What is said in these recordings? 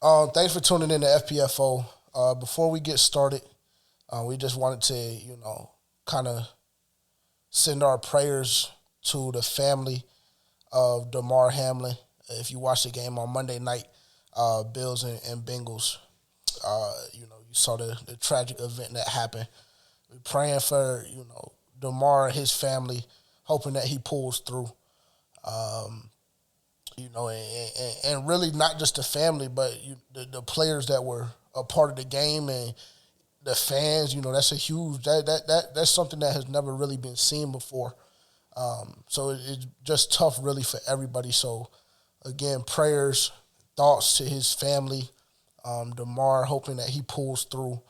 Thanks for tuning in to FPFO. Before we get started, we just wanted to, kind of send our prayers to the family of Damar Hamlin. If you watched the game on Monday night, Bills and Bengals, you saw the tragic event that happened. We're praying for, Damar and his family, hoping that he pulls through. And really not just the family, but the players that were a part of the game and the fans. That's a huge that's something that has never really been seen before. So it's just tough, really, for everybody. So again, prayers, thoughts to his family. Damar, hoping that he pulls through.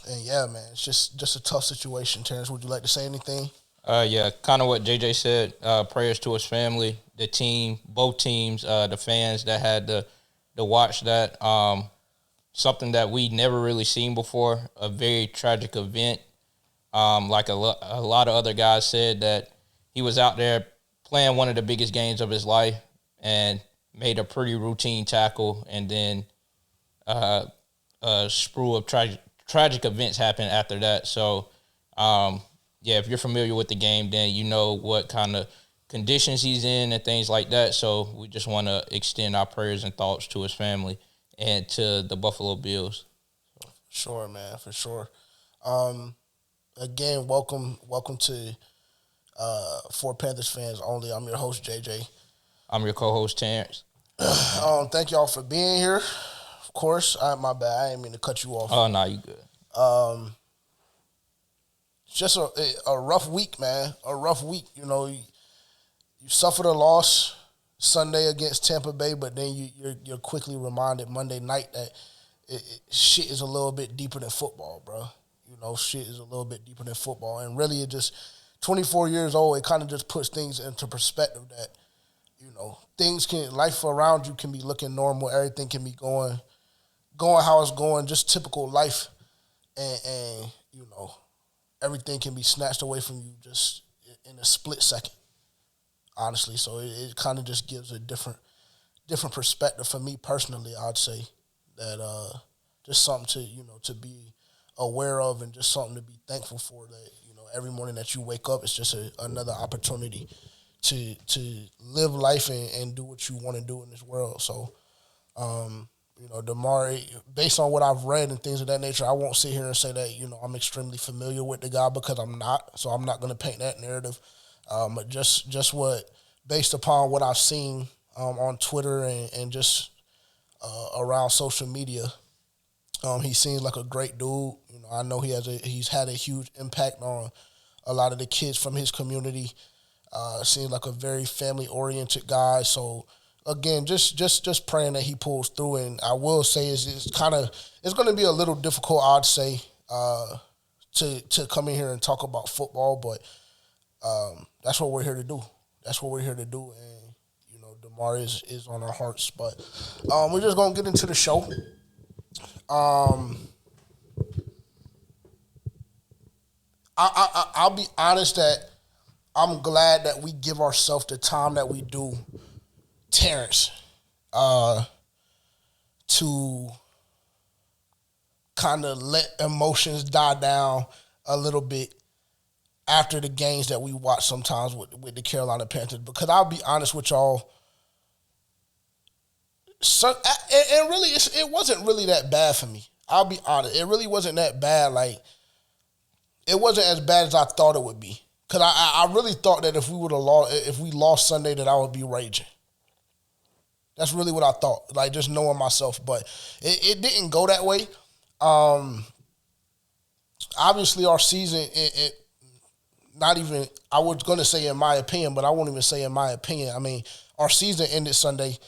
And yeah, man, it's just a tough situation. Terrence, would you like to say anything? Yeah, kind of what JJ said. Prayers to his family, the team, both teams, the fans that had to watch that. Something that we never really seen before. A very tragic event. Like a lot of other guys said, that he was out there playing one of the biggest games of his life and made a pretty routine tackle, and then a sprue of tragic events happened after that. So. Yeah, if you're familiar with the game, then you know what kind of conditions he's in and things like that. So we just want to extend our prayers and thoughts to his family and to the Buffalo Bills. Sure, man, for sure. Again, welcome to For Panthers Fans Only. I'm your host, JJ. I'm your co-host, Terrence. Thank y'all for being here. Of course, my bad. I didn't mean to cut you off. Oh, no, you good. Just a rough week, man. A rough week. You suffered a loss Sunday against Tampa Bay, but then you're quickly reminded Monday night that shit is a little bit deeper than football, bro. Shit is a little bit deeper than football. And really, it just, 24 years old, it kind of just puts things into perspective that, life around you can be looking normal. Everything can be going how it's going, just typical life. And everything can be snatched away from you just in a split second, honestly. So it kind of just gives a different perspective for me personally. I'd say that just something to be aware of, and just something to be thankful for. That every morning that you wake up, it's just another opportunity to live life and do what you want to do in this world. So. Damar, based on what I've read and things of that nature, I won't sit here and say that, I'm extremely familiar with the guy, because I'm not. So I'm not going to paint that narrative. But just based upon what I've seen on Twitter and just around social media, he seems like a great dude. I know he's had a huge impact on a lot of the kids from his community. Seems like a very family-oriented guy. So, again, just praying that he pulls through. And I will say it's going to be a little difficult, I'd say, to come in here and talk about football, but that's what we're here to do. That's what we're here to do, and Damar is on our hearts. But we're just gonna get into the show. I'll be honest that I'm glad that we give ourselves the time that we do, Terrence, to kind of let emotions die down a little bit after the games that we watch sometimes with the Carolina Panthers. Because I'll be honest with y'all, and really, it wasn't really that bad for me. I'll be honest. It really wasn't that bad. Like, it wasn't as bad as I thought it would be. Because I really thought that if we lost Sunday, that I would be raging. That's really what I thought, like, just knowing myself. But it didn't go that way. Obviously, our season, not even, I was going to say in my opinion, but I won't even say in my opinion. I mean, our season ended Sunday.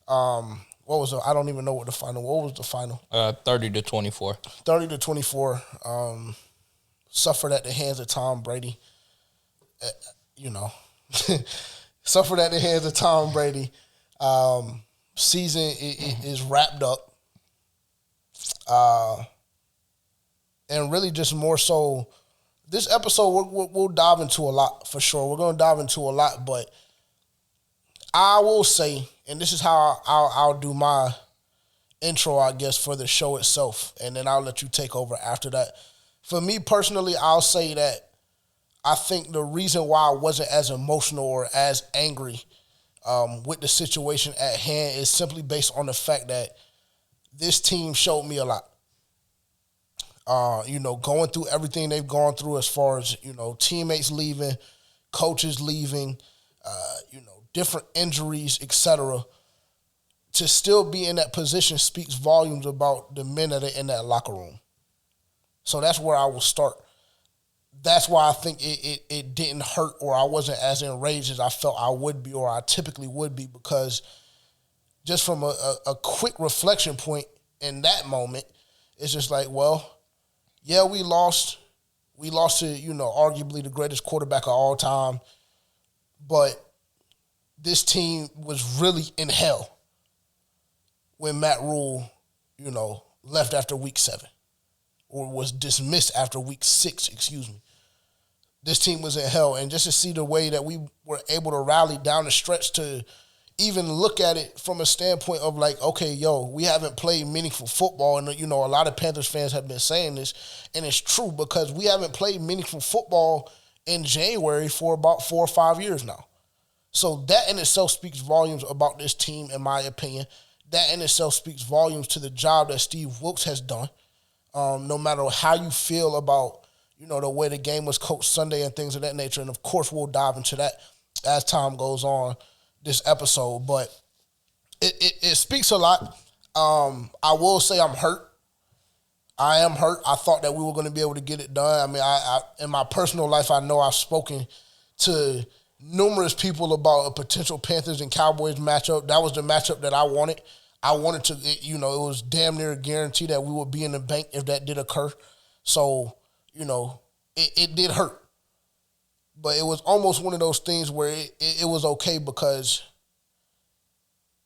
What was it? I don't even know what the final. What was the final? 30-24. 30-24. Suffered at the hands of Tom Brady. Suffered at the hands of Tom Brady. Season is wrapped up. And really just more so, this episode we'll dive into a lot for sure. We're going to dive into a lot, but I will say, and this is how I'll do my intro, I guess, for the show itself, and then I'll let you take over after that. For me personally, I'll say that I think the reason why I wasn't as emotional or as angry with the situation at hand is simply based on the fact that this team showed me a lot. Going through everything they've gone through as far as, teammates leaving, coaches leaving, different injuries, etc. To still be in that position speaks volumes about the men that are in that locker room. So that's where I will start. That's why I think it didn't hurt, or I wasn't as enraged as I felt I would be, or I typically would be, because just from a quick reflection point in that moment, it's just like, well, yeah, we lost. We lost to, arguably the greatest quarterback of all time, but this team was really in hell when Matt Rule, left after week 7, or was dismissed after week 6, excuse me. This team was in hell, and just to see the way that we were able to rally down the stretch to even look at it from a standpoint of like, okay, we haven't played meaningful football, and a lot of Panthers fans have been saying this, and it's true, because we haven't played meaningful football in January for about 4 or 5 years now. So that in itself speaks volumes about this team, in my opinion. That in itself speaks volumes to the job that Steve Wilks has done. No matter how you feel about, the way the game was coached Sunday and things of that nature. And, of course, we'll dive into that as time goes on this episode. But it speaks a lot. I will say I'm hurt. I am hurt. I thought that we were going to be able to get it done. I mean, I in my personal life, I know I've spoken to numerous people about a potential Panthers and Cowboys matchup. That was the matchup that I wanted. I wanted to, it was damn near a guarantee that we would be in the bank if that did occur. So, it did hurt. But it was almost one of those things where it was okay, because,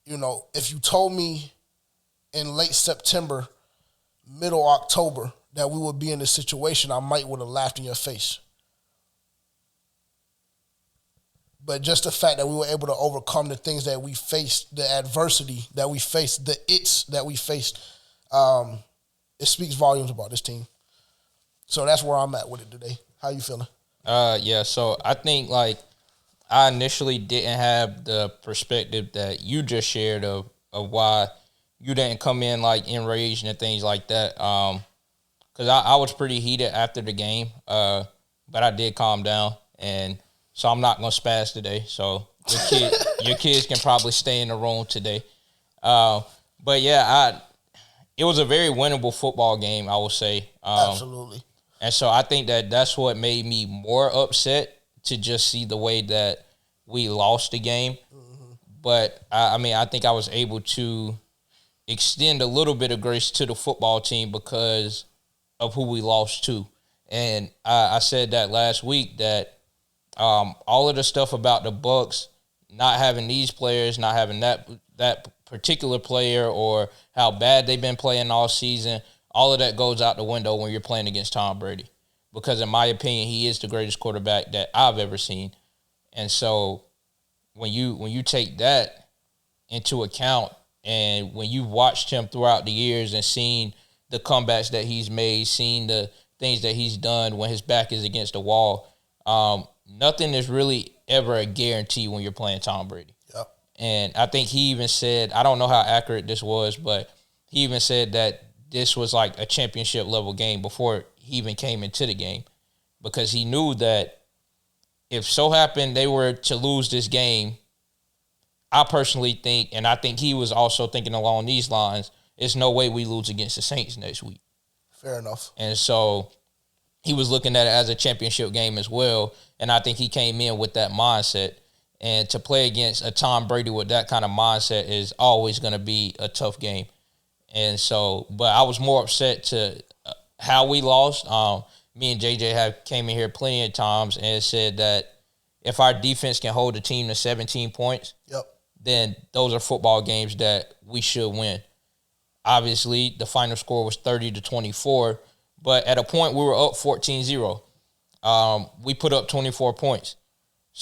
if you told me in late September, middle October, that we would be in this situation, I might would have laughed in your face. But just the fact that we were able to overcome the things that we faced, the adversity that we faced, the its that we faced, it speaks volumes about this team. So that's where I'm at with it today. How you feeling? Yeah, so I think, I initially didn't have the perspective that you just shared of why you didn't come in, enraged and things like that. Because I was pretty heated after the game, but I did calm down, and so I'm not going to spaz today. So your kids can probably stay in the room today. But, yeah, it was a very winnable football game, I would say. Absolutely. And so I think that's what made me more upset, to just see the way that we lost the game. Mm-hmm. But, I think I was able to extend a little bit of grace to the football team because of who we lost to. And I said that last week, that all of the stuff about the Bucs not having these players, not having that particular player, or how bad they've been playing all season, all of that goes out the window when you're playing against Tom Brady. Because in my opinion, he is the greatest quarterback that I've ever seen. And so when you take that into account, and when you've watched him throughout the years and seen the comebacks that he's made, seen the things that he's done when his back is against the wall, nothing is really ever a guarantee when you're playing Tom Brady. Yep. And I think he even said, I don't know how accurate this was, but he even said that this was like a championship level game before he even came into the game, because he knew that if so happened they were to lose this game, I personally think, and I think he was also thinking along these lines, there's no way we lose against the Saints next week. Fair enough. And so he was looking at it as a championship game as well, and I think he came in with that mindset. And to play against a Tom Brady with that kind of mindset is always going to be a tough game. And so, but I was more upset to how we lost. Me and JJ came in here plenty of times and said that if our defense can hold the team to 17 points, yep, then those are football games that we should win. Obviously, the final score was 30-24, but at a point we were up 14-0. We put up 24 points.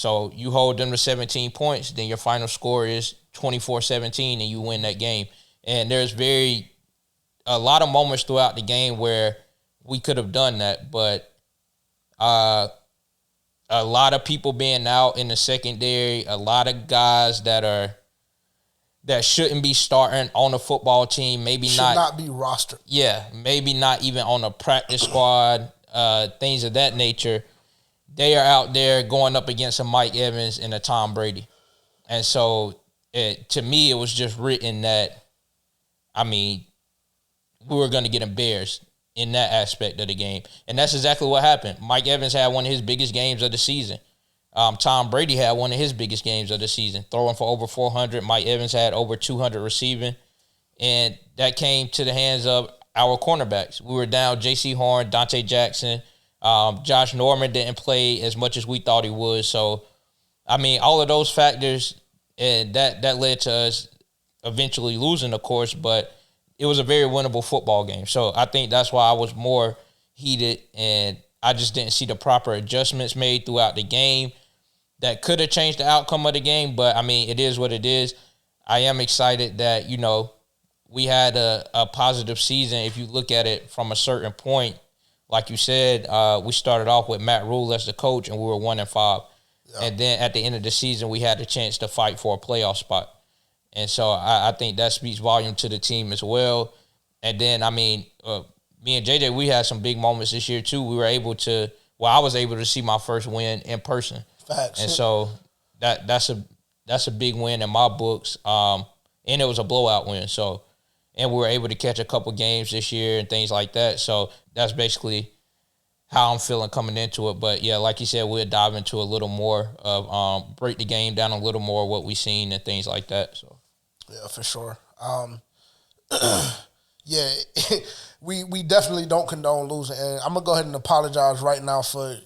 So you hold them to 17 points, then your final score is 24-17, and you win that game. And there's a lot of moments throughout the game where we could have done that, but a lot of people being out in the secondary, a lot of guys that shouldn't be starting on the football team, should not be rostered. Yeah, maybe not even on a practice squad, things of that nature. They are out there going up against a Mike Evans and a Tom Brady. And so, to me, it was just written that, we were going to get embarrassed in that aspect of the game. And that's exactly what happened. Mike Evans had one of his biggest games of the season. Tom Brady had one of his biggest games of the season, throwing for over 400. Mike Evans had over 200 receiving. And that came to the hands of our cornerbacks. We were down J.C. Horn, Dante Jackson. Josh Norman didn't play as much as we thought he would. So, all of those factors, and that led to us eventually losing, of course, but it was a very winnable football game. So I think that's why I was more heated, and I just didn't see the proper adjustments made throughout the game that could have changed the outcome of the game. But, it is what it is. I am excited that, we had a positive season. If you look at it from a certain point, like you said, we started off with Matt Rule as the coach, and we were 1-5. Yeah. And then at the end of the season, we had a chance to fight for a playoff spot. And so I think that speaks volume to the team as well. And then, me and JJ, we had some big moments this year too. I was able to see my first win in person. Facts. And so that's a big win in my books. And it was a blowout win. So, and we were able to catch a couple games this year and things like that. So that's basically how I'm feeling coming into it. But yeah, like you said, we'll dive into a little more of break the game down a little more, what we've seen and things like that. So yeah, for sure. Yeah, we definitely don't condone losing, and I'm gonna go ahead and apologize right now for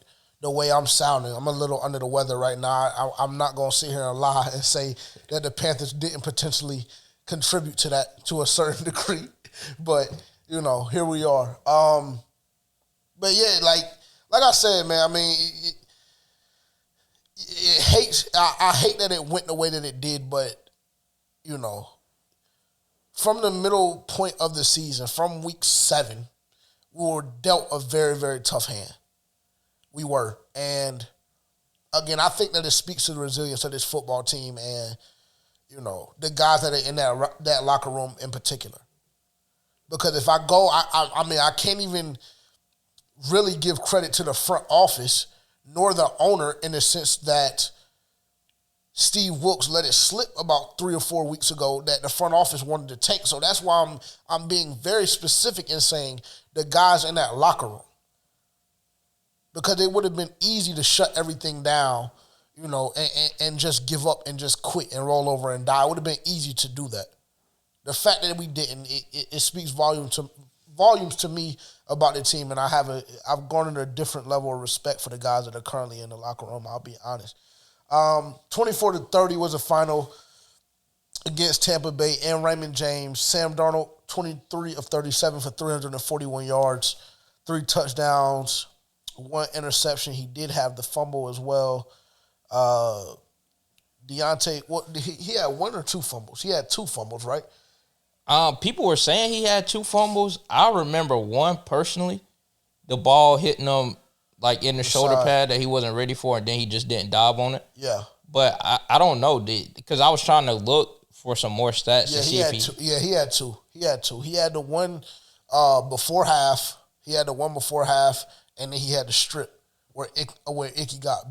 the way I'm sounding. I'm a little under the weather right now. I'm not gonna sit here and lie and say that the Panthers didn't potentially contribute to that to a certain degree, but here we are. But yeah, like I said, man. I hate that it went the way that it did, but from the middle point of the season, from week 7, we were dealt a very, very tough hand. We were, and again, I think that it speaks to the resilience of this football team and the guys that are in that locker room in particular. Because if I go, I can't even really give credit to the front office nor the owner in the sense that Steve Wilks let it slip about 3 or 4 weeks ago that the front office wanted to tank. So that's why I'm being very specific in saying the guys in that locker room. Because it would have been easy to shut everything down, and just give up and just quit and roll over and die. It would have been easy to do that. The fact that we didn't, it speaks volumes to me about the team, and I've garnered a different level of respect for the guys that are currently in the locker room. I'll be honest. 24-30 was the final against Tampa Bay and Raymond James. Sam Darnold, 23 of 37 for 341 yards, 3 touchdowns, 1 interception. He did have the fumble as well. Deontay, he had 1 or 2 fumbles? He had 2 fumbles, right? People were saying he had 2 fumbles. I remember one personally, the ball hitting him like in the shoulder pad that he wasn't ready for, and then he just didn't dive on it. Yeah. But I don't know, because I was trying to look for some more stats to see if he... Yeah, he had 2. He had the one before half. He had the one before half, and then he had the strip where Icky got,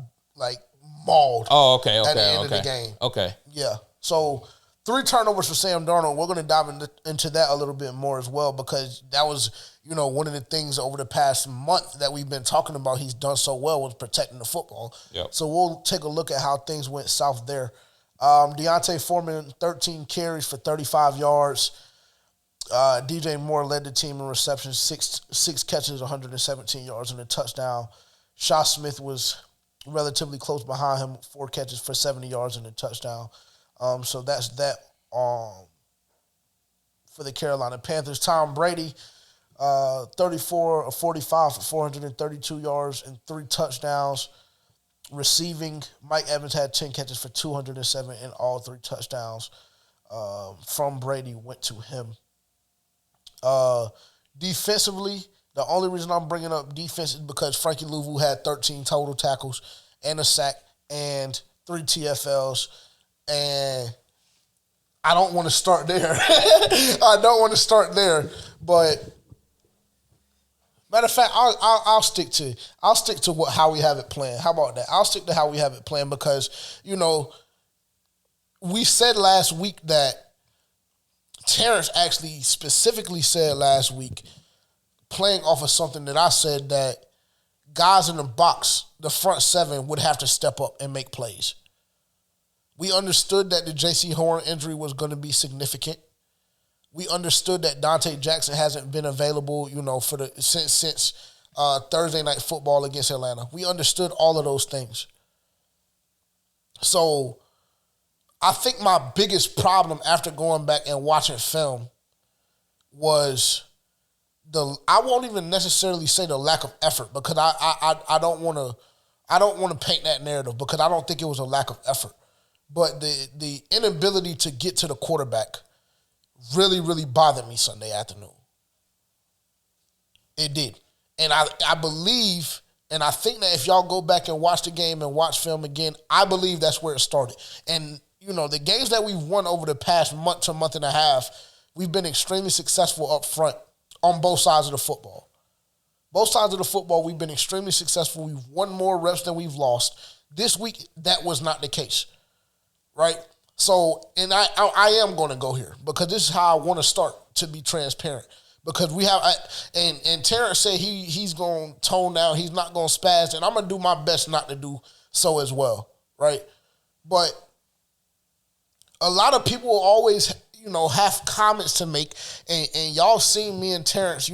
mauled. Oh, okay. At the end of the game. Okay. Yeah. So 3 turnovers for Sam Darnold. We're going to dive into that a little bit more as well, because that was, one of the things over the past month that we've been talking about he's done so well was protecting the football. Yep. So we'll take a look at how things went south there. Deontay Foreman, 13 carries for 35 yards. DJ Moore led the team in receptions, six catches, 117 yards, and a touchdown. Shaw Smith was relatively close behind him, 4 catches for 70 yards and a touchdown. So that's that for the Carolina Panthers. Tom Brady, 34 of 45 for 432 yards and 3 touchdowns. Receiving, Mike Evans had 10 catches for 207 and all 3 touchdowns from Brady went to him. Defensively, the only reason I'm bringing up defense is because Frankie Louvu had 13 total tackles and a sack and 3 TFLs. And I don't want to start there. But matter of fact, I'll stick to how we have it planned. How about that? I'll stick to how we have it planned because, we said last week that Terrence actually specifically said last week, playing off of something that I said, that guys in the box, the front 7, would have to step up and make plays. We understood that the J.C. Horn injury was going to be significant. We understood that Dante Jackson hasn't been available, since Thursday Night Football against Atlanta. We understood all of those things. So I think my biggest problem after going back and watching film was I won't even necessarily say the lack of effort, because I don't want to paint that narrative, because I don't think it was a lack of effort. But the inability to get to the quarterback really, really bothered me Sunday afternoon. It did. And I believe, and I think that if y'all go back and watch the game and watch film again, I believe that's where it started. And, the games that we've won over the past month to month and a half, we've been extremely successful up front on both sides of the football. Both sides of the football, we've been extremely successful. We've won more reps than we've lost. This week, that was not the case, right? So, and I am going to go here because this is how I want to start, to be transparent. Because we have, and Terrence said he's going to tone down, he's not going to spaz, and I'm going to do my best not to do so as well, right? But a lot of people will always, have comments to make, and y'all seen me and Terrence,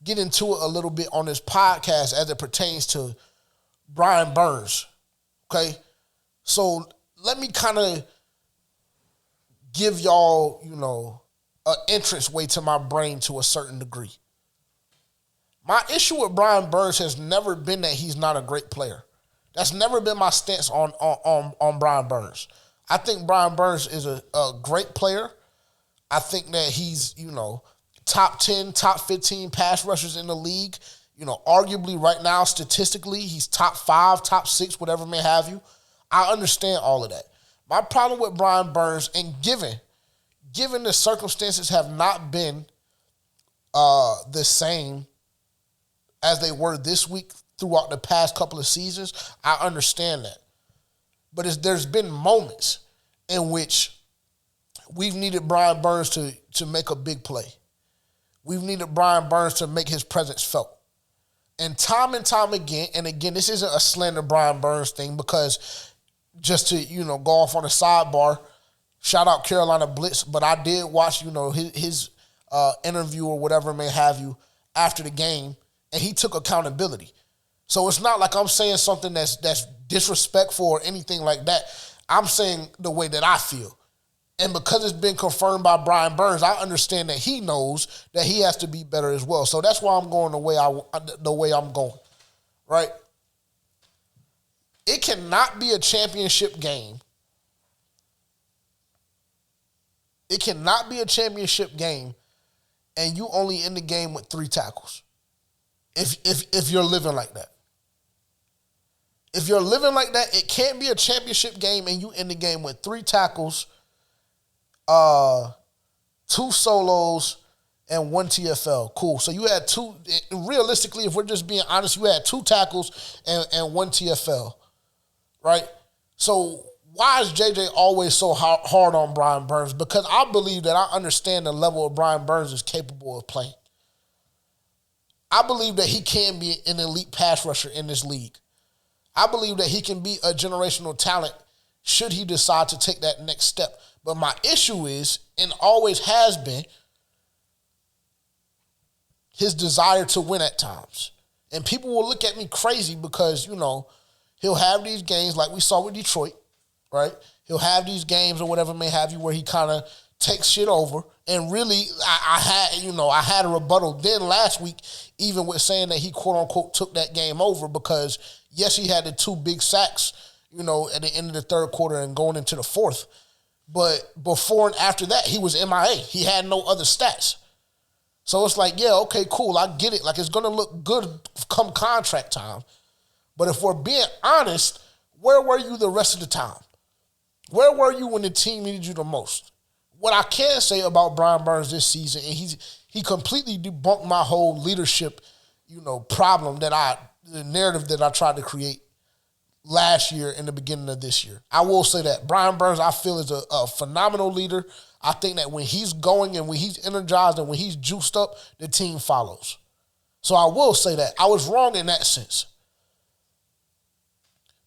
get into it a little bit on this podcast as it pertains to Brian Burns, okay? So let me kind of give y'all, an entranceway to my brain to a certain degree. My issue with Brian Burns has never been that he's not a great player. That's never been my stance on Brian Burns. I think Brian Burns is a great player. I think that he's, top 10, top 15 pass rushers in the league. Arguably right now, statistically, he's top 5, top 6, whatever may have you. I understand all of that. My problem with Brian Burns, and given the circumstances have not been the same as they were this week throughout the past couple of seasons, I understand that. But there's been moments in which we've needed Brian Burns to make a big play. We've needed Brian Burns to make his presence felt. And time again, and again, this isn't a slander Brian Burns thing, because just to, go off on a sidebar, shout out Carolina Blitz, but I did watch, his interview or whatever may have you after the game, and he took accountability. So it's not like I'm saying something that's disrespectful or anything like that. I'm saying the way that I feel. And because it's been confirmed by Brian Burns, I understand that he knows that he has to be better as well. So that's why I'm going the way I'm going, right? It cannot be a championship game. It cannot be a championship game and you only end the game with 3 tackles. If you're living like that. If you're living like that, it can't be a championship game and you end the game with 3 tackles, 2 solos, and 1 TFL. Cool. So you had 2, realistically, if we're just being honest, you had 2 tackles and 1 TFL, right? So why is JJ always so hard on Brian Burns? Because I believe that I understand the level of Brian Burns is capable of playing. I believe that he can be an elite pass rusher in this league. I believe that he can be a generational talent should he decide to take that next step. But my issue is, and always has been, his desire to win at times. And people will look at me crazy because, he'll have these games like we saw with Detroit, right? He'll have these games or whatever may have you where he kind of takes shit over. And really, I had a rebuttal then last week, even with saying that he quote unquote took that game over because yes, he had the 2 big sacks, at the end of the third quarter and going into the fourth. But before and after that, he was MIA. He had no other stats. So it's like, yeah, okay, cool, I get it. Like, it's going to look good come contract time. But if we're being honest, where were you the rest of the time? Where were you when the team needed you the most? What I can say about Brian Burns this season, and he completely debunked my whole leadership, problem the narrative that I tried to create last year and the beginning of this year. I will say that Brian Burns, I feel, is a phenomenal leader. I think that when he's going and when he's energized and when he's juiced up, the team follows. So I will say that. I was wrong in that sense.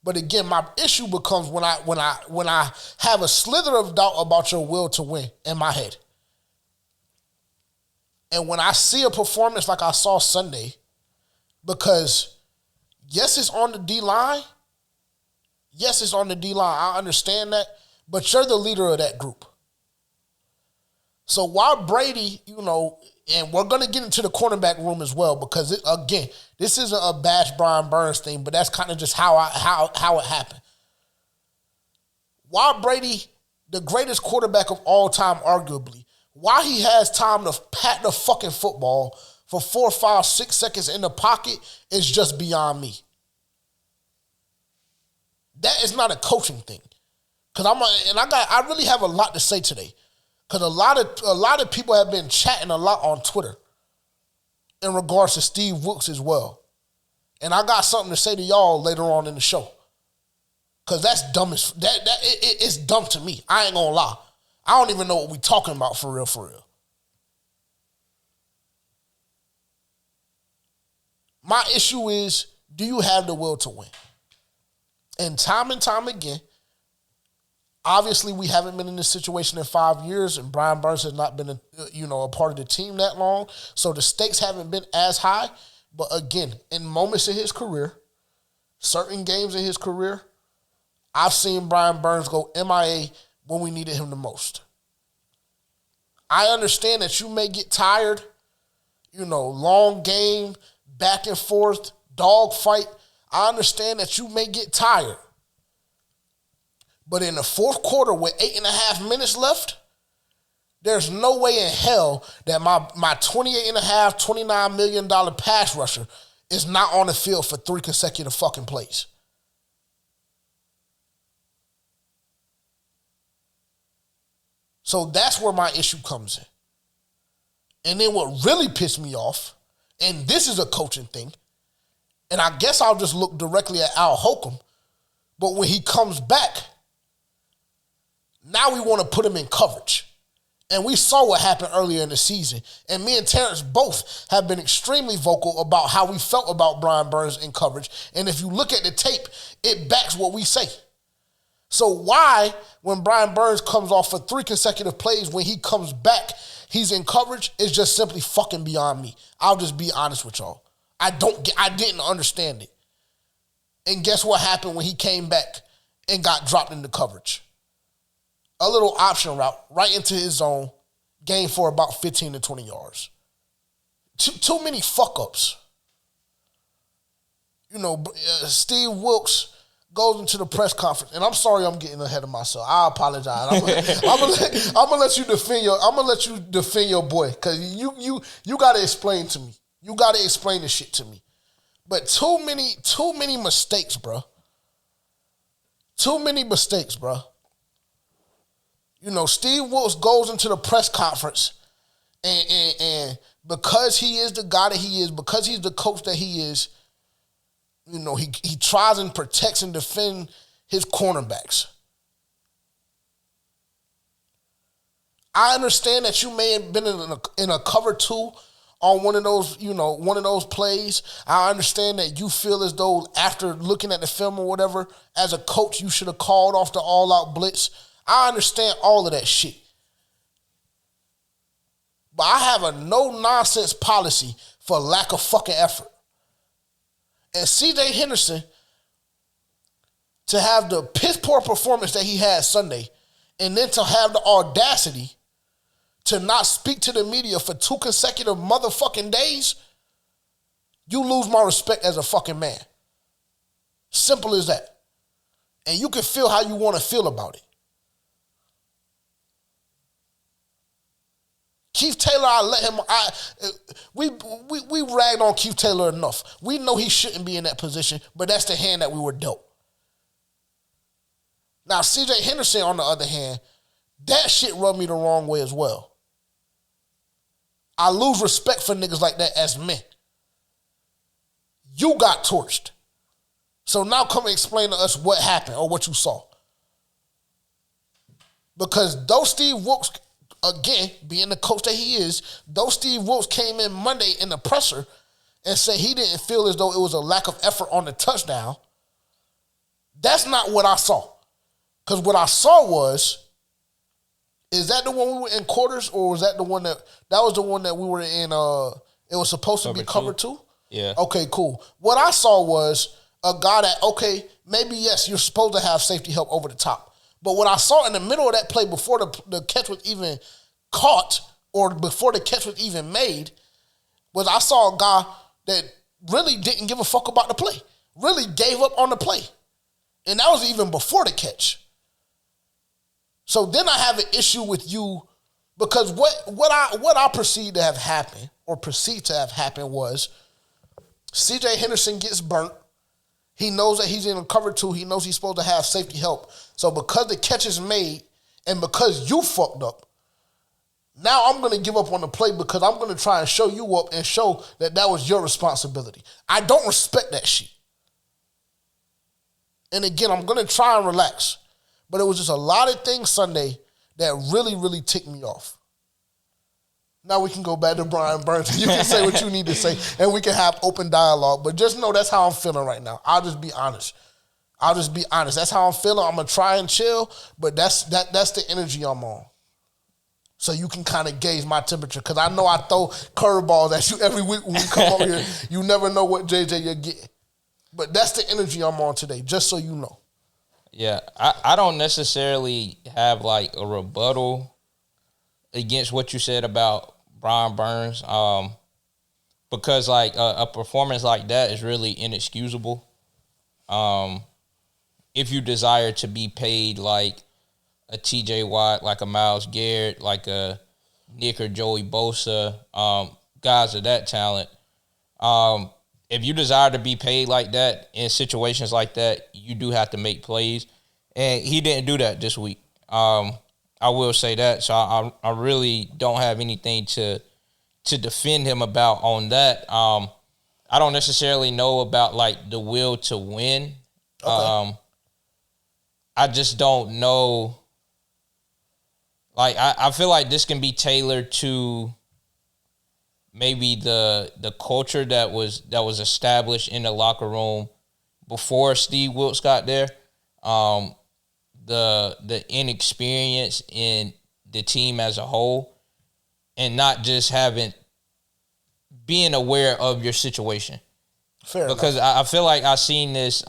But again, my issue becomes when I have a slither of doubt about your will to win in my head. And when I see a performance like I saw Sunday, because yes, it's on the D-line. Yes, it's on the D-line. I understand that. But you're the leader of that group. So while Brady, and we're going to get into the cornerback room as well because, again, this isn't a bash Brian Burns thing, but that's kind of just how it happened. While Brady, the greatest quarterback of all time, arguably, why he has time to pat the fucking football for 4, 5, 6 seconds in the pocket is just beyond me. That is not a coaching thing. Because I really have a lot to say today. Because a lot of people have been chatting a lot on Twitter in regards to Steve Wilks as well. And I got something to say to y'all later on in the show. Because that's dumb it's dumb to me. I ain't gonna lie. I don't even know what we talking about for real, for real. My issue is, do you have the will to win? And time again, obviously, we haven't been in this situation in 5 years, and Brian Burns has not been a part of the team that long, so the stakes haven't been as high. But again, in moments in his career, certain games in his career, I've seen Brian Burns go MIA when we needed him the most. I understand that you may get tired, long game, back and forth, dog fight. I understand that you may get tired. But in the fourth quarter with 8.5 minutes left, there's no way in hell that my $28.5, $29 million pass rusher is not on the field for 3 consecutive fucking plays. So that's where my issue comes in. And then what really pissed me off, and this is a coaching thing, and I guess I'll just look directly at Al Holcomb, but when he comes back, now we want to put him in coverage. And we saw what happened earlier in the season. And me and Terrence both have been extremely vocal about how we felt about Brian Burns in coverage. And if you look at the tape, it backs what we say. So why, when Brian Burns comes off for 3 consecutive plays, when he comes back, he's in coverage, is just simply fucking beyond me. I'll just be honest with y'all. I didn't understand it. And guess what happened when he came back and got dropped into coverage? A little option route right into his zone, gained for about 15 to 20 yards. Too many fuck-ups. Steve Wilks goes into the press conference, and I'm sorry I'm getting ahead of myself. I apologize. I'm gonna let you defend your boy, because you gotta explain to me. You gotta explain this shit to me. But too many mistakes, bro. Too many mistakes, bro. Steve Wilks goes into the press conference and because he is the guy that he is, because he's the coach that he is, he tries and protects and defends his cornerbacks. I understand that you may have been in a cover 2 on one of those plays. I understand that you feel as though after looking at the film or whatever, as a coach, you should have called off the all-out blitz. I understand all of that shit. But I have a no-nonsense policy for lack of fucking effort. And C.J. Henderson, to have the piss-poor performance that he had Sunday, and then to have the audacity to not speak to the media for 2 consecutive motherfucking days, you lose my respect as a fucking man. Simple as that. And you can feel how you want to feel about it. Keith Taylor, we ragged on Keith Taylor enough. We know he shouldn't be in that position, but that's the hand that we were dealt. Now, C.J. Henderson, on the other hand, that shit rubbed me the wrong way as well. I lose respect for niggas like that as men. You got torched. So now come and explain to us what happened or what you saw. Because though Steve Wilks, again, being the coach that he is, though Steve Wilks came in Monday in the presser and said he didn't feel as though it was a lack of effort on the touchdown, that's not what I saw. Because what I saw was, is that the one we were in quarters, or was that the one that was the one that we were in, it was supposed to be cover 2? Yeah. Okay, cool. What I saw was a guy that, okay, maybe, yes, you're supposed to have safety help over the top. But what I saw in the middle of that play before the catch was even caught or before the catch was even made was I saw a guy that really didn't give a fuck about the play, really gave up on the play. And that was even before the catch. So then I have an issue with you because what I perceived to have happened or perceived to have happened was C.J. Henderson gets burnt. He knows that he's in a cover 2. He knows he's supposed to have safety help. So because the catch is made and because you fucked up, now I'm going to give up on the play because I'm going to try and show you up and show that was your responsibility. I don't respect that shit. And again, I'm going to try and relax. But it was just a lot of things Sunday that really, really ticked me off. Now we can go back to Brian Burns. You can say what you need to say, and we can have open dialogue. But just know that's how I'm feeling right now. I'll just be honest. That's how I'm feeling. I'm going to try and chill, but that's the energy I'm on. So you can kind of gauge my temperature. Because I know I throw curveballs at you every week when we come over here. You never know what JJ you're getting. But that's the energy I'm on today, just so you know. Yeah, I don't necessarily have like a rebuttal against what you said about Brian Burns, because like a performance like that is really inexcusable. If you desire to be paid like a T.J. Watt, like a Myles Garrett, like a Nick or Joey Bosa, guys of that talent, if you desire to be paid like that in situations like that, you do have to make plays. And he didn't do that this week. I will say that. So I really don't have anything to defend him about on that. I don't necessarily know about like the will to win. Okay. I just don't know. Like I feel like this can be tailored to maybe the culture that was established in the locker room before Steve Wilks got there. The inexperience in the team as a whole, and not just being aware of your situation. Fair because enough. I feel like I've seen this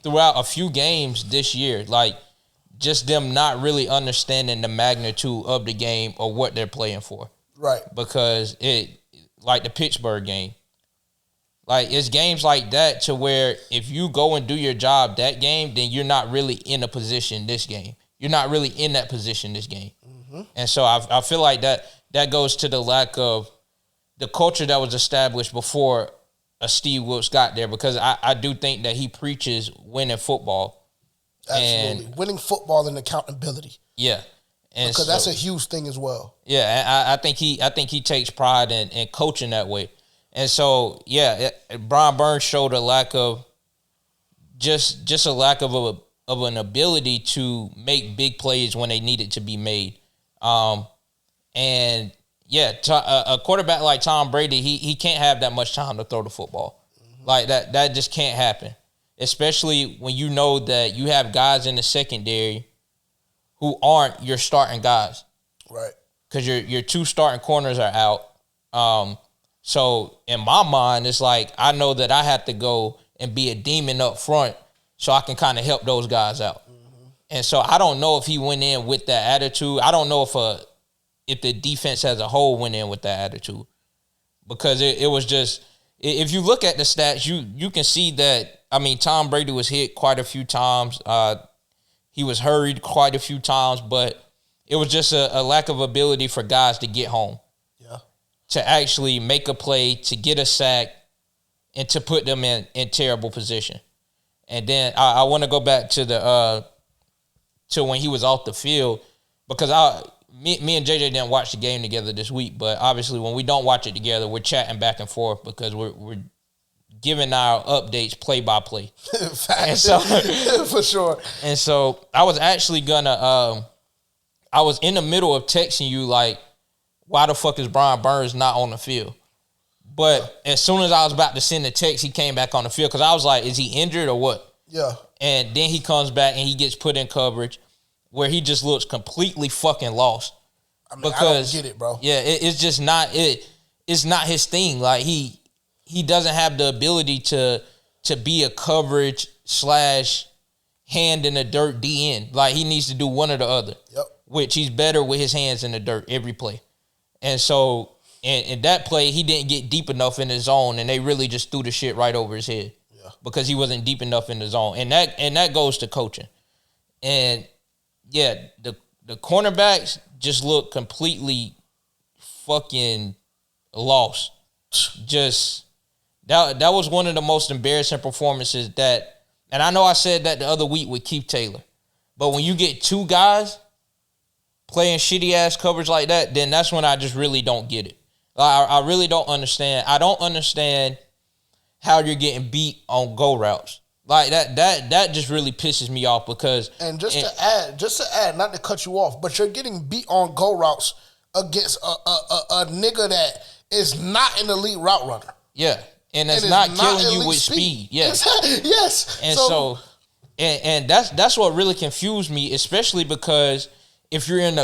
throughout a few games this year, like just them not really understanding the magnitude of the game or what they're playing for. Right. Because like the Pittsburgh game, like it's games like that to where if you go and do your job that game, then you're not really in a position this game. You're not really in that position this game. Mm-hmm. And so I feel like that goes to the lack of the culture that was established before Steve Wilks got there, because I do think that he preaches winning football. Absolutely. And winning football and accountability. Yeah. And because that's a huge thing as well. Yeah, I think he takes pride in coaching that way. And so, yeah, Brian Burns showed a lack of just a lack of an ability to make big plays when they needed to be made. And yeah, a quarterback like Tom Brady, he can't have that much time to throw the football. Mm-hmm. Like that just can't happen. Especially when you know that you have guys in the secondary who aren't your starting guys. Right. Because your two starting corners are out. So in my mind, it's like I know that I have to go and be a demon up front so I can kind of help those guys out. Mm-hmm. And so I don't know if he went in with that attitude. I don't know if if the defense as a whole went in with that attitude. Because it was just, if you look at the stats, you can see that, I mean, Tom Brady was hit quite a few times. He was hurried quite a few times, but it was just a lack of ability for guys to get home. Yeah. To actually make a play, to get a sack, and to put them in terrible position. And then I want to go back to to when he was off the field, because me and JJ didn't watch the game together this week, but obviously when we don't watch it together, we're chatting back and forth because we're giving our updates play by play. And so for sure. And so I was actually gonna I was in the middle of texting you like, why the fuck is Brian Burns not on the field? But as soon as I was about to send the text, he came back on the field because I was like, is he injured or what? Yeah. And then he comes back and he gets put in coverage where he just looks completely fucking lost. I mean, because, I don't get it, bro. Yeah, it's just not it's not his thing. Like he doesn't have the ability to be a coverage / hand in the dirt DN. Like he needs to do one or the other. Yep. Which he's better with his hands in the dirt every play. And so in that play, he didn't get deep enough in his zone, and they really just threw the shit right over his head. Yeah. Because he wasn't deep enough in the zone. And that goes to coaching. And yeah, the cornerbacks just look completely fucking lost. Just that was one of the most embarrassing performances that, and I know I said that the other week with Keith Taylor, but when you get two guys playing shitty ass coverage like that, then that's when I just really don't get it. I really don't understand. I don't understand how you're getting beat on go routes. Like that just really pisses me off because. And just to add, not to cut you off, but you're getting beat on go routes against a nigga that is not an elite route runner. Yeah, and it's not killing you with speed. Yeah, yes. And so that's what really confused me, especially because if you're in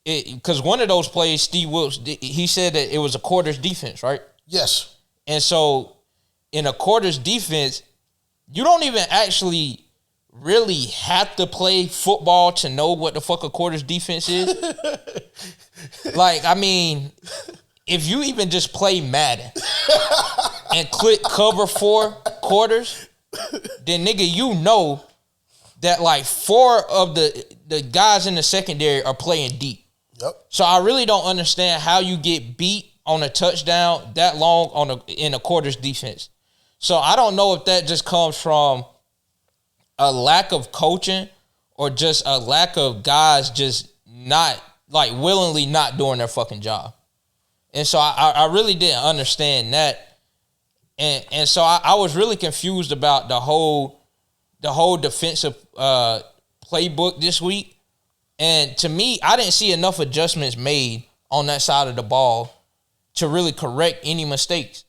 because one of those plays, Steve Wilks, he said that it was a quarters defense, right? Yes. And so in a quarters defense, you don't even actually really have to play football to know what the fuck a quarters defense is. Like, I mean, if you even just play Madden and click cover 4 quarters, then nigga, you know that like 4 of the guys in the secondary are playing deep. Yep. So I really don't understand how you get beat on a touchdown that long in a quarters defense. So I don't know if that just comes from a lack of coaching or just a lack of guys just not like willingly not doing their fucking job. And so I really didn't understand that. And so I was really confused about the whole defensive playbook this week. And to me, I didn't see enough adjustments made on that side of the ball to really correct any mistakes.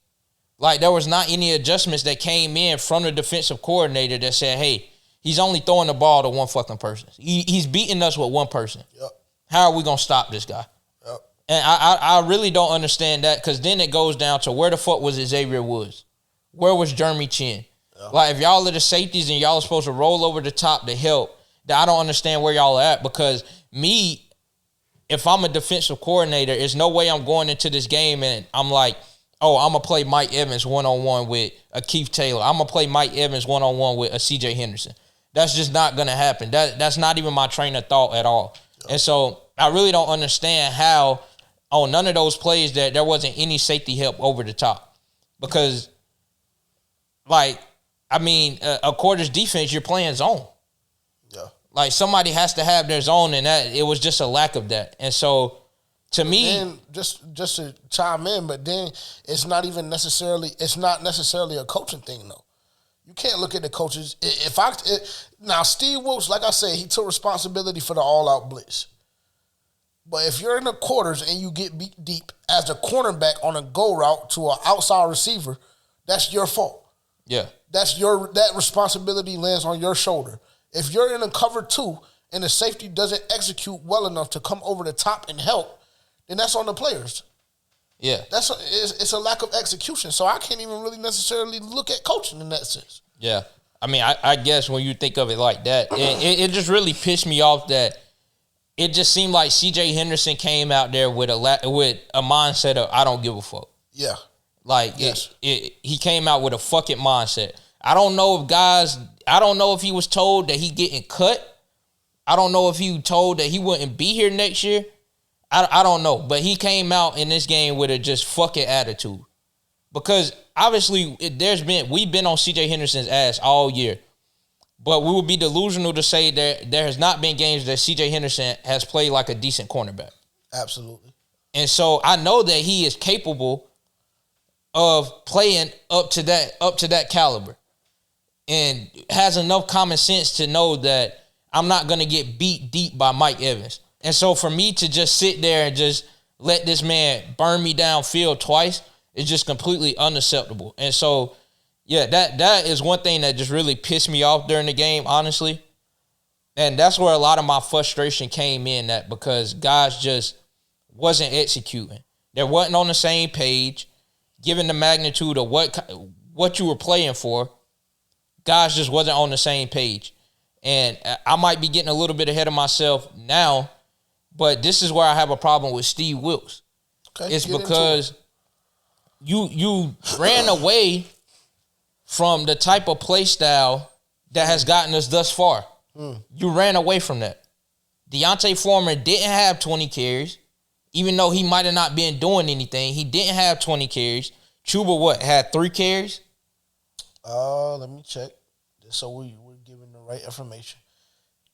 Like, there was not any adjustments that came in from the defensive coordinator that said, hey, he's only throwing the ball to one fucking person. He's beating us with one person. Yep. How are we going to stop this guy? Yep. And I really don't understand that, because then it goes down to where the fuck was Xavier Woods? Where was Jeremy Chin? Yep. Like, if y'all are the safeties and y'all are supposed to roll over the top to help, I don't understand where y'all are at, because if I'm a defensive coordinator, there's no way I'm going into this game and I'm like, oh, I'm going to play Mike Evans one-on-one with a Keith Taylor. I'm going to play Mike Evans one-on-one with a C.J. Henderson. That's just not going to happen. That's not even my train of thought at all. Yep. And so I really don't understand how on none of those plays that there wasn't any safety help over the top. Because, like, I mean, a quarters defense, you're playing zone. Yeah. Like, somebody has to have their zone, and that it was just a lack of that. And so, to me, and just to chime in, but then it's not necessarily a coaching thing though. You can't look at the coaches. Now Steve Wilks, like I said, he took responsibility for the all-out blitz. But if you're in the quarters and you get beat deep as a cornerback on a go route to an outside receiver, that's your fault. Yeah, that responsibility lands on your shoulder. If you're in a cover 2 and the safety doesn't execute well enough to come over the top and help, then that's on the players. Yeah. It's a lack of execution. So I can't even really necessarily look at coaching in that sense. Yeah. I mean, I guess when you think of it like that, it just really pissed me off that it just seemed like C.J. Henderson came out there with a mindset of I don't give a fuck. Yeah. Like yes. He came out with a fucking mindset. I don't know if he was told that he getting cut. I don't know if he was told that he wouldn't be here next year. I don't know. But he came out in this game with a just fucking attitude. Because obviously we've been on C.J. Henderson's ass all year. But we would be delusional to say that there has not been games that C.J. Henderson has played like a decent cornerback. Absolutely. And so I know that he is capable of playing up to that caliber and has enough common sense to know that I'm not going to get beat deep by Mike Evans. And so for me to just sit there and just let this man burn me downfield twice is just completely unacceptable. And so, yeah, that is one thing that just really pissed me off during the game, honestly. And that's where a lot of my frustration came in, that because guys just wasn't executing. They wasn't on the same page, given the magnitude of what you were playing for. Guys just wasn't on the same page. And I might be getting a little bit ahead of myself now, but this is where I have a problem with Steve Wilks. Okay, it's because you ran away from the type of play style that has gotten us thus far. You ran away from that. Deontay Foreman didn't have 20 carries, even though he might have not been doing anything. He didn't have 20 carries. Chuba, had 3 carries? Let me check. So we're giving the right information.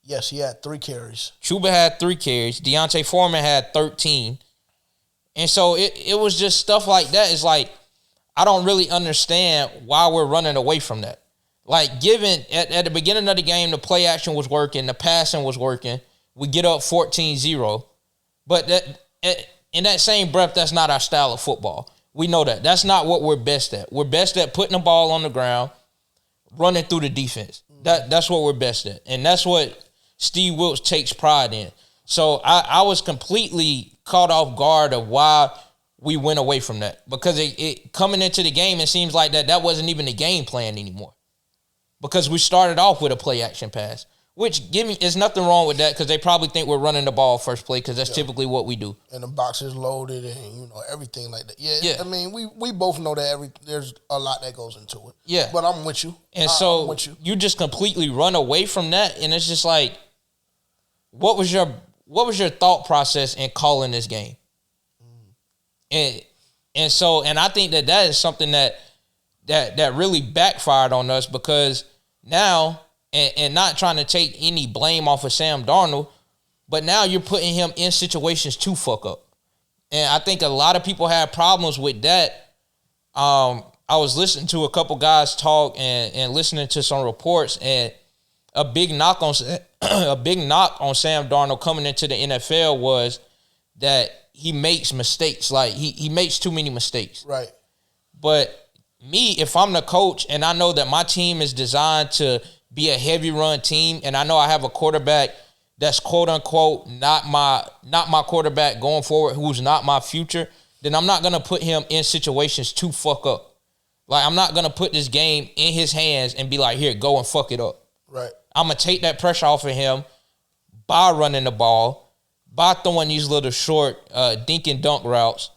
Yes, he had 3 carries. Chuba had 3 carries. Deontay Foreman had 13. And so it was just stuff like that. It's like, I don't really understand why we're running away from that. Like, given at the beginning of the game, the play action was working, the passing was working. We get up 14-0. But in that same breath, that's not our style of football. We know that. That's not what we're best at. We're best at putting the ball on the ground, running through the defense. That's what we're best at. And that's what Steve Wilks takes pride in. So I was completely caught off guard of why we went away from that. Because it coming into the game, it seems like that wasn't even the game plan anymore. Because we started off with a play action pass. Which, there's nothing wrong with that because they probably think we're running the ball first play because that's typically what we do. And the box is loaded and, everything like that. Yeah. I mean, we both know that there's a lot that goes into it. Yeah. But I'm with you. And so you just completely run away from that, and it's just like, what was your thought process in calling this game? And I think that is something that really backfired on us because now. And not trying to take any blame off of Sam Darnold, but now you're putting him in situations to fuck up. And I think a lot of people have problems with that. I was listening to a couple guys talk and listening to some reports, and a big knock on Sam Darnold coming into the NFL was that he makes mistakes. Like he makes too many mistakes. Right. But me, if I'm the coach and I know that my team is designed to be a heavy run team, and I know I have a quarterback that's quote unquote not my quarterback going forward, who's not my future, then I'm not gonna put him in situations to fuck up. Like, I'm not gonna put this game in his hands and be like, here, go and fuck it up. Right. I'm gonna take that pressure off of him by running the ball, by throwing these little short dink and dunk routes.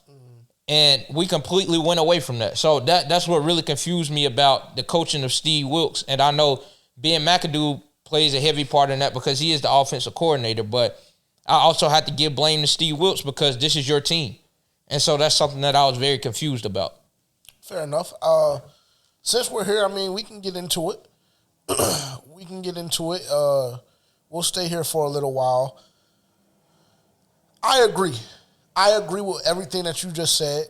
And we completely went away from that. So that's what really confused me about the coaching of Steve Wilks. And I know Ben McAdoo plays a heavy part in that because he is the offensive coordinator. But I also have to give blame to Steve Wilks because this is your team. And so that's something that I was very confused about. Fair enough. Since we're here, I mean, we can get into it. We'll stay here for a little while. I agree with everything that you just said.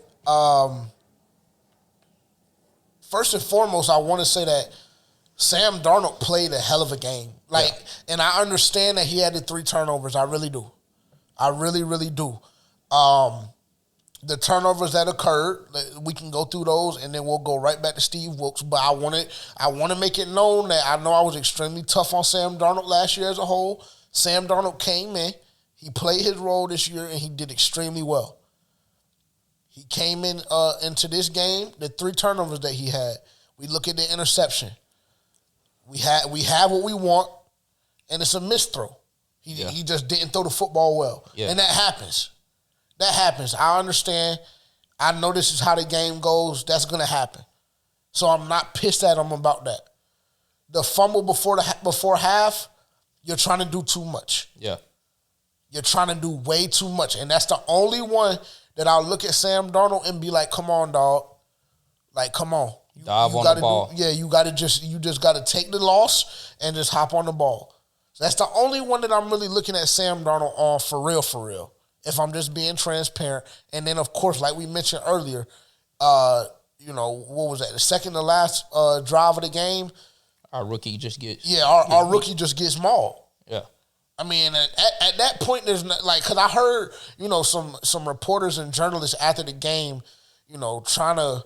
First and foremost, I want to say that Sam Darnold played a hell of a game. And I understand that he had the 3 turnovers. I really do. I really, really do. The turnovers that occurred, we can go through those, and then we'll go right back to Steve Wilks. But I want to make it known that I know I was extremely tough on Sam Darnold last year as a whole. Sam Darnold came in. He played his role this year, and he did extremely well. He came in into this game, the 3 turnovers that he had. We look at the interception. We have what we want, and it's a missed throw. He just didn't throw the football well. Yeah. And that happens. That happens. I understand. I know this is how the game goes. That's going to happen. So I'm not pissed at him about that. The fumble before half, you're trying to do too much. Yeah. You're trying to do way too much. And that's the only one that I'll look at Sam Darnold and be like, come on, dog. Like, come on. Dive on the ball. You just got to take the loss and just hop on the ball. So that's the only one that I'm really looking at Sam Darnold on for real. If I'm just being transparent. And then, of course, like we mentioned earlier, what was that? The second to last drive of the game. Our rookie just gets... Yeah, our rookie just gets mauled. Yeah. I mean, at that point, there's not, like, because I heard, some reporters and journalists after the game, trying to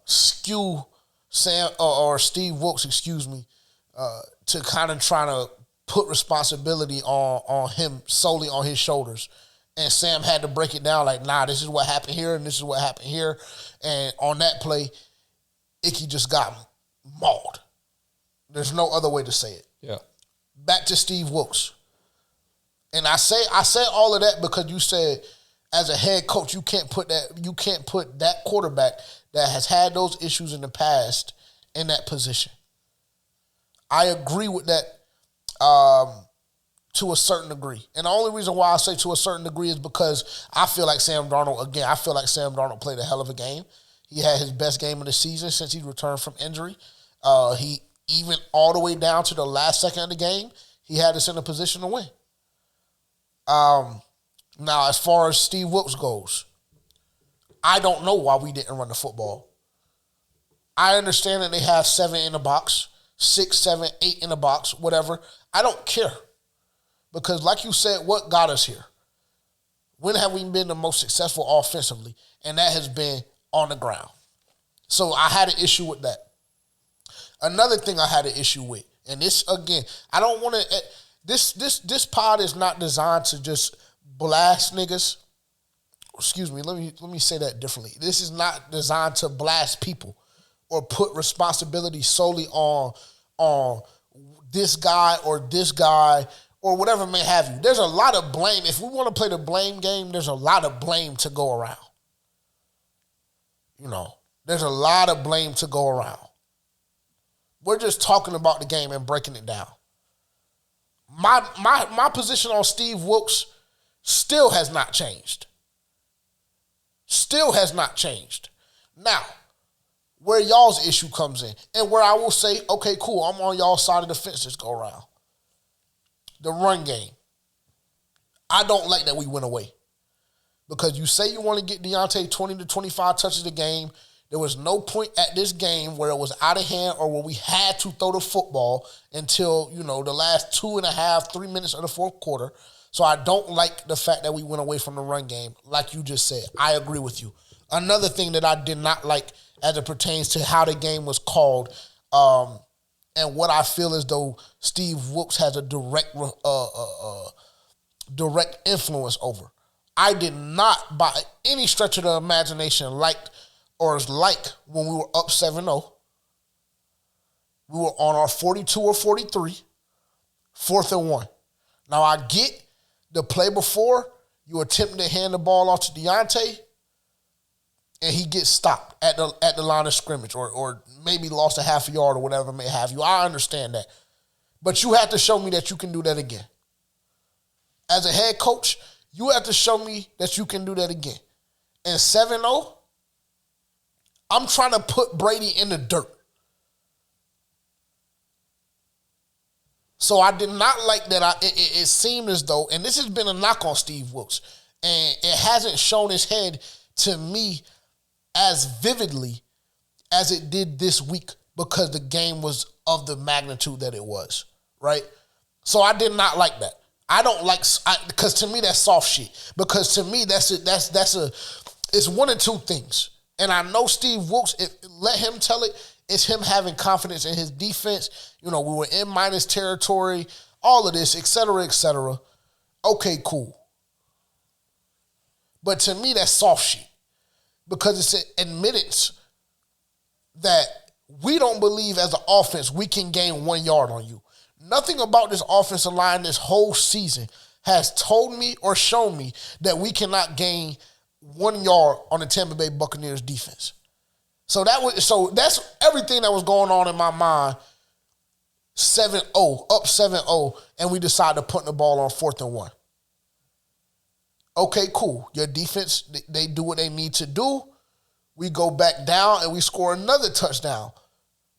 skew Sam or Steve Wilks, to kind of trying to put responsibility on him solely on his shoulders. And Sam had to break it down like, nah, this is what happened here and this is what happened here. And on that play, Icky just got mauled. There's no other way to say it. Yeah. Back to Steve Wilks. And I say all of that because you said as a head coach, you can't put that quarterback that has had those issues in the past in that position. I agree with that to a certain degree. And the only reason why I say to a certain degree is because I feel like Sam Darnold played a hell of a game. He had his best game of the season since he returned from injury. He even all the way down to the last second of the game, he had us in a position to win. Now, as far as Steve Wilks goes, I don't know why we didn't run the football. I understand that they have 7 in the box, 6, 7, 8 in the box, whatever. I don't care. Because like you said, what got us here? When have we been the most successful offensively? And that has been on the ground. So I had an issue with that. Another thing I had an issue with, and this, again, I don't want to, this pod is not designed to just blast niggas. Excuse me, let me say that differently. This is not designed to blast people or put responsibility solely on this guy or whatever may have you. There's a lot of blame. If we want to play the blame game, there's a lot of blame to go around. There's a lot of blame to go around. We're just talking about the game and breaking it down. My position on Steve Wilks still has not changed. Still has not changed. Now, where y'all's issue comes in, and where I will say, okay, cool, I'm on y'all's side of the fence this go around. The run game. I don't like that we went away. Because you say you want to get Deontay 20 to 25 touches a game. There was no point at this game where it was out of hand or where we had to throw the football until, the last 2.5, 3 minutes of the fourth quarter. So I don't like the fact that we went away from the run game, like you just said. I agree with you. Another thing that I did not like as it pertains to how the game was called, and what I feel as though Steve Wilks has a direct influence over. I did not, by any stretch of the imagination, like when we were up 7-0. We were on our 42 or 43, 4th and 1. Now, I get the play before, you attempting to hand the ball off to Deontay, and he gets stopped at the line of scrimmage or maybe lost a half a yard or whatever may have you. I understand that. But you have to show me that you can do that again. As a head coach, you have to show me that you can do that again. And 7-0, I'm trying to put Brady in the dirt. So I did not like that. It seemed as though, and this has been a knock on Steve Wilks, and it hasn't shown his head to me as vividly as it did this week because the game was of the magnitude that it was, right? So I did not like that. I don't like, because to me that's soft shit. Because to me it's one of two things. And I know Steve Wilks, let him tell it, it's him having confidence in his defense. We were in minus territory, all of this, et cetera, et cetera. Okay, cool. But to me, that's soft shit. Because it's an admittance that we don't believe as an offense we can gain 1 yard on you. Nothing about this offensive line this whole season has told me or shown me that we cannot gain 1 yard on the Tampa Bay Buccaneers defense. So that's everything that was going on in my mind. 7-0, up 7-0, and we decide to put the ball on 4th and 1. Okay, cool. Your defense, they do what they need to do. We go back down and we score another touchdown.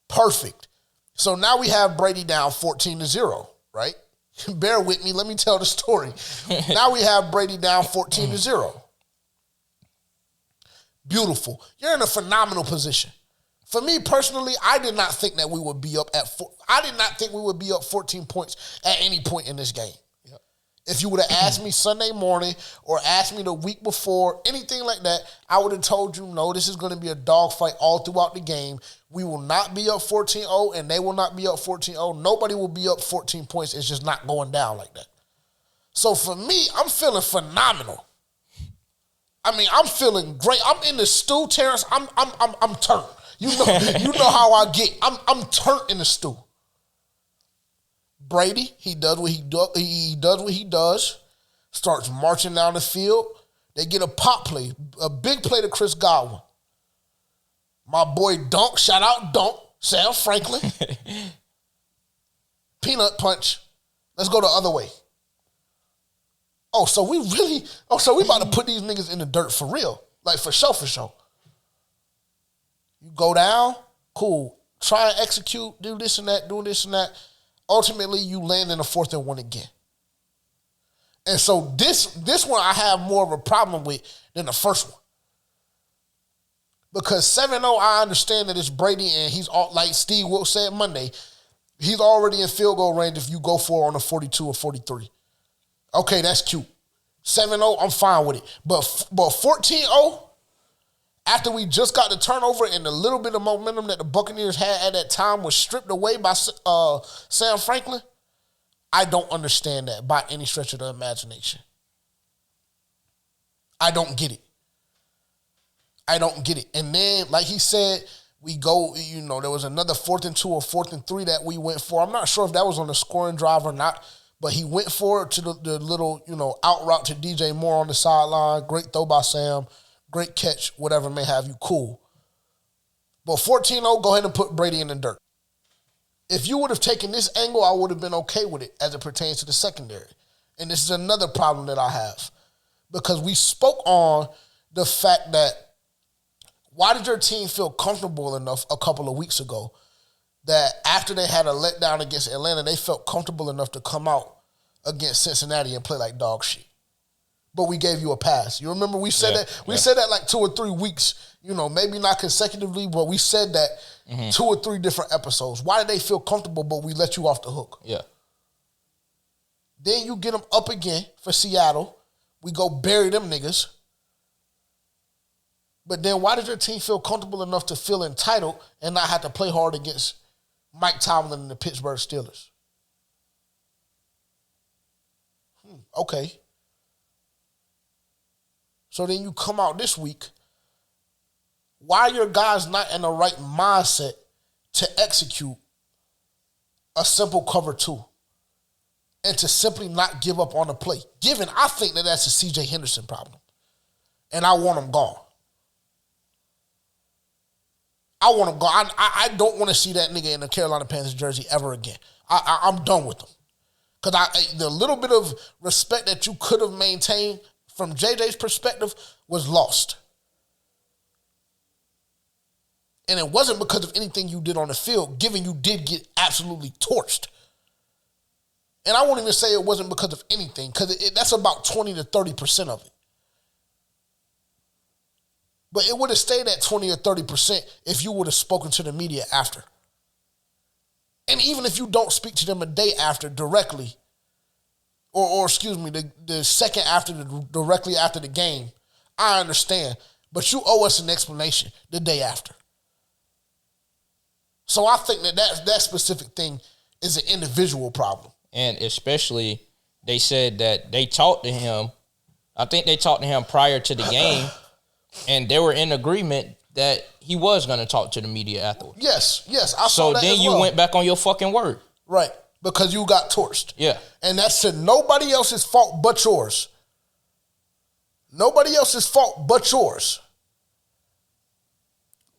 Perfect. So now we have Brady down 14-0, right? Bear with me. Let me tell the story. Now we have Brady down 14-0. Beautiful. You're in a phenomenal position. For me personally, I did not think that we would be up I did not think we would be up 14 points at any point in this game. Yep. If you would have asked me Sunday morning or asked me the week before, anything like that, I would have told you, no, this is going to be a dogfight all throughout the game. We will not be up 14-0, and they will not be up 14-0. Nobody will be up 14 points. It's just not going down like that. So for me, I'm feeling phenomenal. I mean, I'm feeling great. I'm in the stew, Terrence. I'm turned. You know how I get. I'm turned in the stew. Brady, he does what he does. Starts marching down the field. They get a pop play, a big play to Chris Godwin. My boy Dunk, shout out Dunk, Sam Franklin. Peanut punch. Let's go the other way. So we about to put these niggas in the dirt for real. Like for sure. You go down, cool. Try and execute, do this and that. Ultimately, you land in the 4th and 1 again. And so this one I have more of a problem with than the first one. Because 7-0, I understand that it's Brady and he's all, like Steve Wilks said Monday, he's already in field goal range if you go for it on a 42 or 43. Okay, that's cute. 7-0, I'm fine with it. But 14-0, after we just got the turnover and the little bit of momentum that the Buccaneers had at that time was stripped away by Sam Franklin, I don't understand that by any stretch of the imagination. I don't get it. And then, like he said, we go, there was another 4th and 2 or 4th and 3 that we went for. I'm not sure if that was on the scoring drive or not, but he went for it to the little, out route to DJ Moore on the sideline. Great throw by Sam. Great catch, whatever may have you, cool. But 14-0, go ahead and put Brady in the dirt. If you would have taken this angle, I would have been okay with it as it pertains to the secondary. And this is another problem that I have. Because we spoke on the fact that why did your team feel comfortable enough a couple of weeks ago that after they had a letdown against Atlanta, they felt comfortable enough to come out against Cincinnati and play like dog shit? But we gave you a pass. You remember we said that? We said that like 2 or 3 weeks, maybe not consecutively, but we said that 2 or 3 different episodes. Why did they feel comfortable, but we let you off the hook? Yeah. Then you get them up again for Seattle. We go bury them niggas. But then why did your team feel comfortable enough to feel entitled and not have to play hard against Mike Tomlin and the Pittsburgh Steelers? Okay. So then you come out this week. Why are your guys not in the right mindset to execute a simple cover 2 and to simply not give up on the play? Given, I think that that's a C.J. Henderson problem. And I want him gone. I want him gone. I don't want to see that nigga in the Carolina Panthers jersey ever again. I'm done with him. Because the little bit of respect that you could have maintained from JJ's perspective was lost. And it wasn't because of anything you did on the field, given you did get absolutely torched. And I won't even say it wasn't because of anything, because that's about 20 to 30% of it. But it would have stayed at 20 or 30% if you would have spoken to the media after. And even if you don't speak to them a day after directly, or excuse me, the second after, directly after the game, I understand. But you owe us an explanation the day after. So I think that specific thing is an individual problem. And especially, they said that they talked to him. I think they talked to him prior to the game, and they were in agreement that he was going to talk to the media afterwards. Yes, I saw that. So then you went back on your fucking word. Right. because you got torched. Yeah. And that's to nobody else's fault but yours. Nobody else's fault but yours.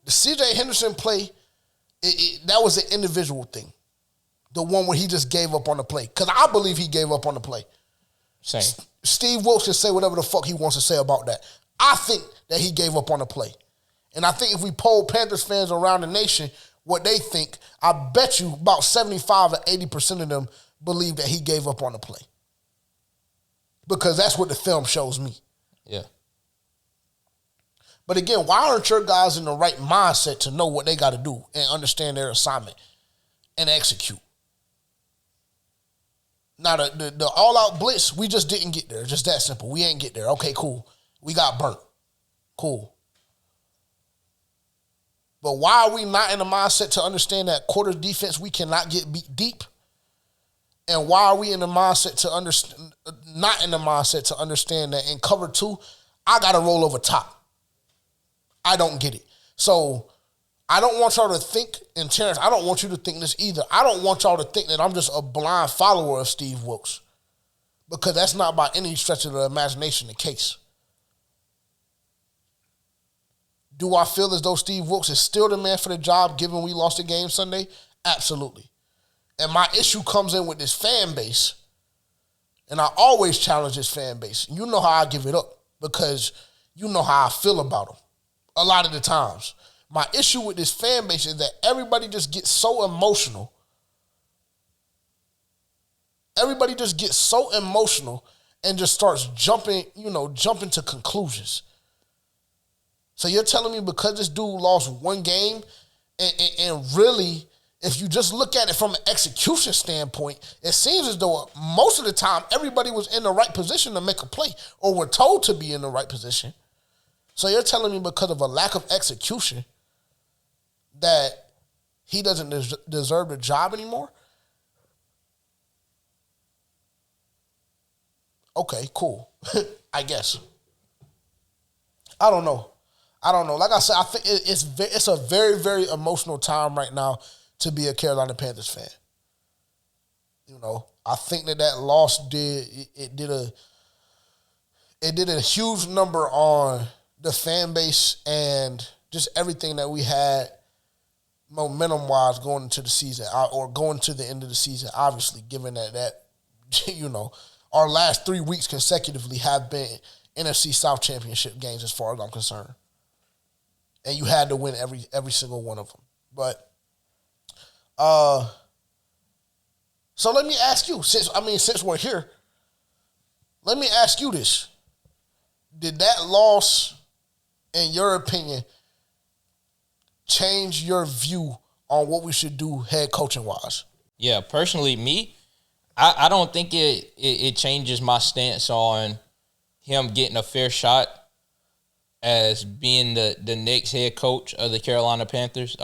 The C.J. Henderson play, that was an individual thing. The one where he just gave up on the play. Because I believe he gave up on the play. Same. Steve Wilks can say whatever the fuck he wants to say about that. I think that he gave up on the play. And I think if we poll Panthers fans around the nation what they think, I bet you about 75 or 80% of them believe that he gave up on the play. Because that's what the film shows me. Yeah. But again, why aren't your guys in the right mindset to know what they got to do and understand their assignment and execute? Now, the all-out blitz, we just didn't get there. Just that simple. We ain't get there. Okay, cool. We got burnt. Cool. But why are we not in the mindset to understand that quarter defense, we cannot get beat deep? And why are we in the mindset to understand, not in the mindset to understand that in cover 2, I got to roll over top? I don't get it. So I don't want y'all to think, and Terrence, I don't want you to think this either. I don't want y'all to think that I'm just a blind follower of Steve Wilks, because that's not by any stretch of the imagination the case. Do I feel as though Steve Wilks is still the man for the job given we lost the game Sunday? Absolutely. And my issue comes in with this fan base, and I always challenge this fan base. You know how I give it up, because you know how I feel about them a lot of the times. My issue with this fan base is that everybody just gets so emotional. Everybody just gets so emotional and just starts jumping to conclusions. So you're telling me because this dude lost one game and really, if you just look at it from an execution standpoint, it seems as though most of the time everybody was in the right position to make a play or were told to be in the right position. So you're telling me because of a lack of execution that he doesn't deserve the job anymore? Okay, cool. I guess. I don't know. Like I said, I think it's a very, very emotional time right now to be a Carolina Panthers fan. You know, I think that loss did a huge number on the fan base and just everything that we had momentum-wise going into the season or going to the end of the season, obviously, given that our last 3 weeks consecutively have been NFC South Championship games as far as I'm concerned. And you had to win every single one of them. But, so let me ask you, since we're here, let me ask you this. Did that loss, in your opinion, change your view on what we should do head coaching wise? Yeah, personally, me, I don't think it changes my stance on him getting a fair shot as being the next head coach of the Carolina Panthers.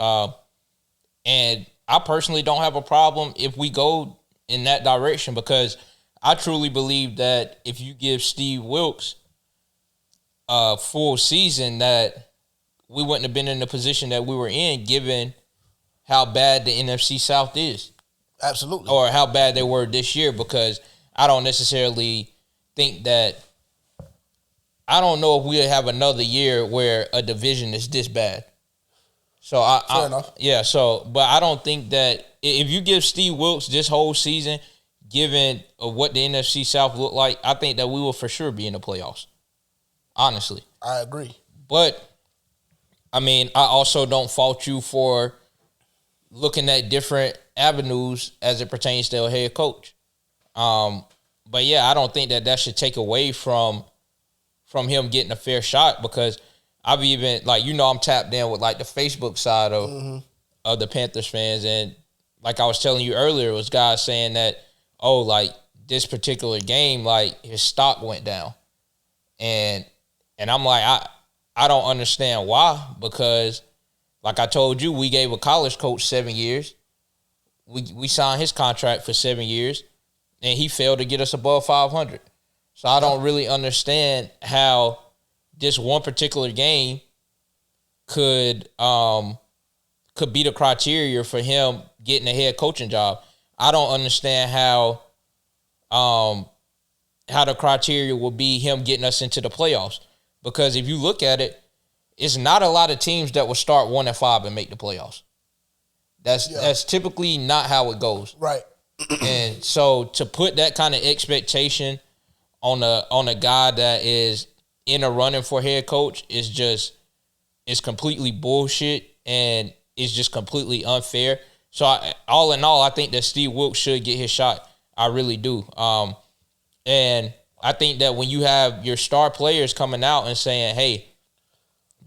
And I personally don't have a problem if we go in that direction, because I truly believe that if you give Steve Wilks a full season, that we wouldn't have been in the position that we were in, given how bad the NFC South is. Absolutely. Or how bad they were this year, because I don't necessarily think that – I don't know if we'll have another year where a division is this bad. So Fair enough. Yeah, but I don't think that if you give Steve Wilks this whole season, given what the NFC South looked like, I think that we will for sure be in the playoffs. Honestly. I agree. But, I mean, I also don't fault you for looking at different avenues as it pertains to a head coach. But, yeah, I don't think that should take away from him getting a fair shot, because I've even, I'm tapped in with, the Facebook side of the Panthers fans. And like I was telling you earlier, it was guys saying that, this particular game, his stock went down. And I'm like, I don't understand why, because like I told you, we gave a college coach 7 years. We signed his contract for 7 years, and he failed to get us above 500. So I don't really understand how this one particular game could be the criteria for him getting a head coaching job. I don't understand how the criteria will be him getting us into the playoffs. Because if you look at it, it's not a lot of teams that will start 1-5 and make the playoffs. That's typically not how it goes. Right. And so to put that kind of expectation on a guy that is in a running for head coach is completely bullshit, and it's just completely unfair. So all in all, I think that Steve Wilks should get his shot. I really do. And I think that when you have your star players coming out and saying, hey,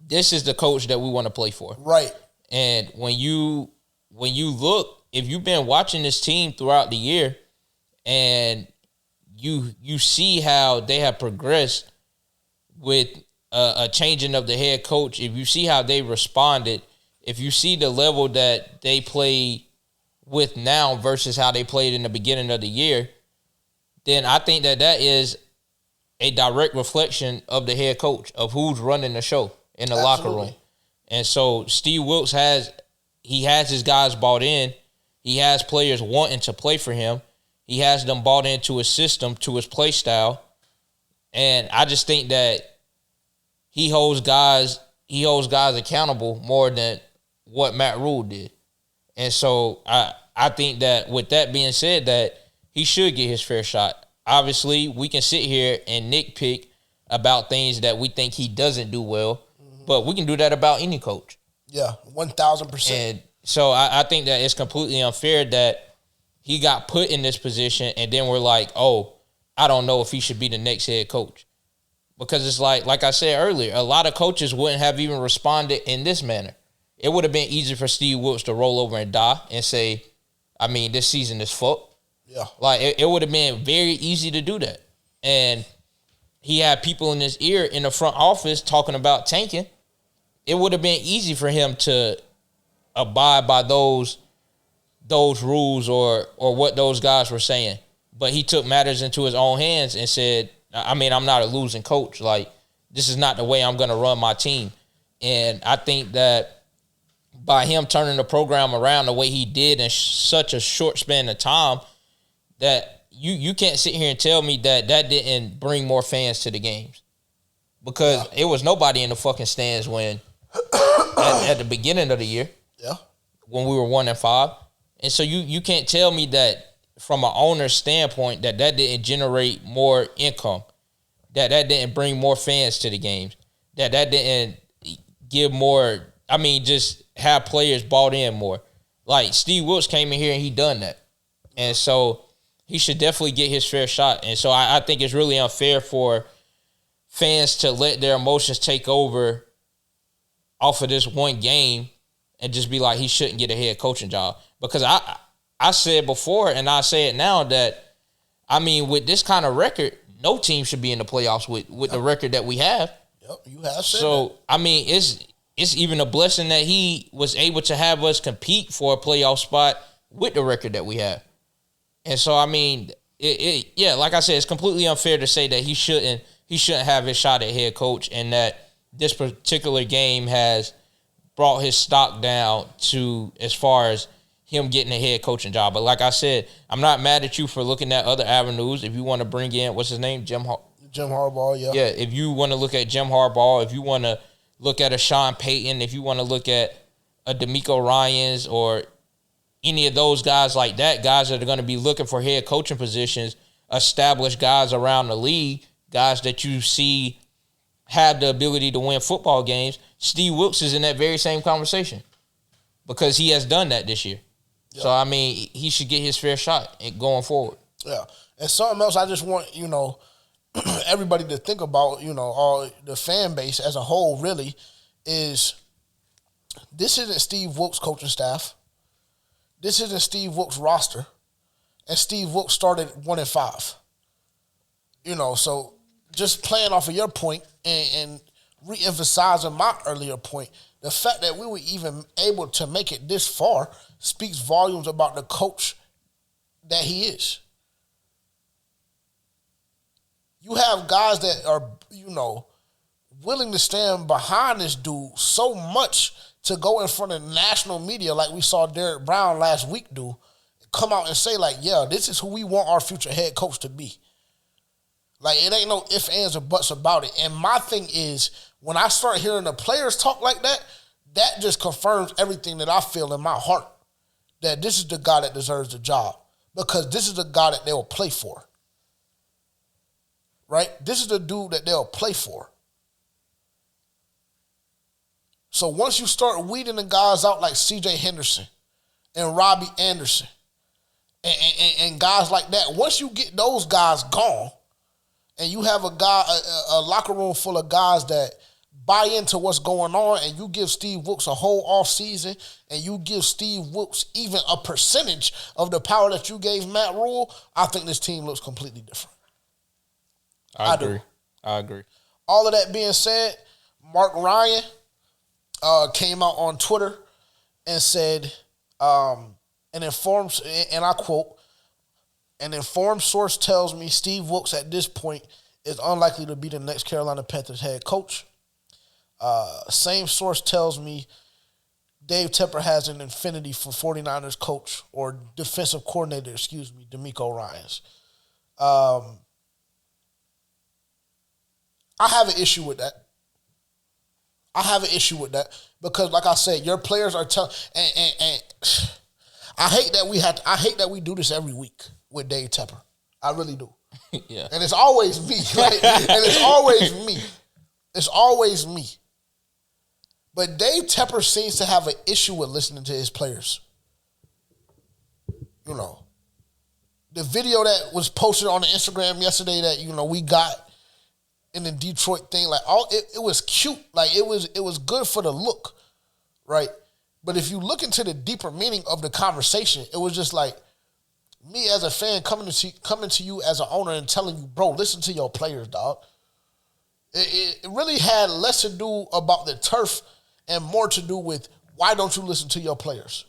this is the coach that we want to play for. Right. And when you look, if you've been watching this team throughout the year and you see how they have progressed with a changing of the head coach, if you see how they responded, if you see the level that they play with now versus how they played in the beginning of the year, then I think that is a direct reflection of the head coach, of who's running the show in the locker room. And so Steve Wilks has his guys bought in. He has players wanting to play for him. He has them bought into his system, to his play style. And I just think that he holds guys accountable more than what Matt Rule did. And so I think that with that being said, that he should get his fair shot. Obviously, we can sit here and nitpick about things that we think he doesn't do well, but we can do that about any coach. Yeah, 1,000%. And so I think that it's completely unfair that he got put in this position and then we're like, oh, I don't know if he should be the next head coach. Because it's like I said earlier, a lot of coaches wouldn't have even responded in this manner. It would have been easy for Steve Wilks to roll over and die and say, I mean, this season is fucked. Yeah. Like, it would have been very easy to do that. And he had people in his ear in the front office talking about tanking. It would have been easy for him to abide by those rules or what those guys were saying. But he took matters into his own hands and said, I mean, I'm not a losing coach. Like, this is not the way I'm going to run my team. And I think that by him turning the program around the way he did in such a short span of time, that you can't sit here and tell me that didn't bring more fans to the games. Because it was nobody in the fucking stands when at the beginning of the year. Yeah. When we were 1-5. And so you can't tell me that from an owner's standpoint that didn't generate more income, that didn't bring more fans to the games, that didn't give more, I mean, just have players bought in more. Like, Steve Wilks came in here and he done that. And so he should definitely get his fair shot. And so I think it's really unfair for fans to let their emotions take over off of this one game and just be like, he shouldn't get a head coaching job. Because I said before, and I say it now, that, I mean, with this kind of record, no team should be in the playoffs with the record that we have. Yep, you have said so, that. I mean, it's even a blessing that he was able to have us compete for a playoff spot with the record that we have. And so, I mean, like I said, it's completely unfair to say that he shouldn't have his shot at head coach, and that this particular game has brought his stock down to as far as him getting a head coaching job. But like I said, I'm not mad at you for looking at other avenues. If you want to bring in, what's his name? Jim Harbaugh, yeah. Yeah, if you want to look at Jim Harbaugh, if you want to look at a Sean Payton, if you want to look at a DeMeco Ryans or any of those guys like that, guys that are going to be looking for head coaching positions, established guys around the league, guys that you see have the ability to win football games, Steve Wilks is in that very same conversation because he has done that this year. Yeah. So, I mean, he should get his fair shot going forward. Yeah. And something else I just want, everybody to think about, all the fan base as a whole really is this isn't Steve Wilks' coaching staff. This isn't Steve Wilks' roster. And Steve Wilks started 1-5. So just playing off of your point and re-emphasizing my earlier point, the fact that we were even able to make it this far speaks volumes about the coach that he is. You have guys that are, willing to stand behind this dude so much to go in front of national media like we saw Derek Brown last week do, come out and say, like, yeah, this is who we want our future head coach to be. Like, it ain't no ifs, ands, or buts about it. And my thing is, when I start hearing the players talk like that, that just confirms everything that I feel in my heart, that this is the guy that deserves the job, because this is the guy that they'll play for. Right? This is the dude that they'll play for. So once you start weeding the guys out like C.J. Henderson and Robbie Anderson and guys like that, once you get those guys gone and you have a locker room full of guys that buy into what's going on, and you give Steve Wilks a whole off season, and you give Steve Wilks even a percentage of the power that you gave Matt Rule, I think this team looks completely different. I agree. All of that being said, Mark Ryan came out on Twitter and said, and I quote, "An informed source tells me Steve Wilks at this point is unlikely to be the next Carolina Panthers head coach. Same source tells me Dave Tepper has an affinity for 49ers coach or defensive coordinator, DeMeco Ryans." I have an issue with that. Because, like I said, your players are telling, and I hate that we do this every week with Dave Tepper. I really do. Yeah. And it's always me. Right? And it's always me. It's always me. But Dave Tepper seems to have an issue with listening to his players. You know, the video that was posted on the Instagram yesterday that, you know, we got in the Detroit thing, like, it was cute. Like, it was good for the look, right? But if you look into the deeper meaning of the conversation, it was just like me as a fan coming to you as an owner and telling you, bro, listen to your players, dog. It really had less to do about the turf and more to do with, why don't you listen to your players?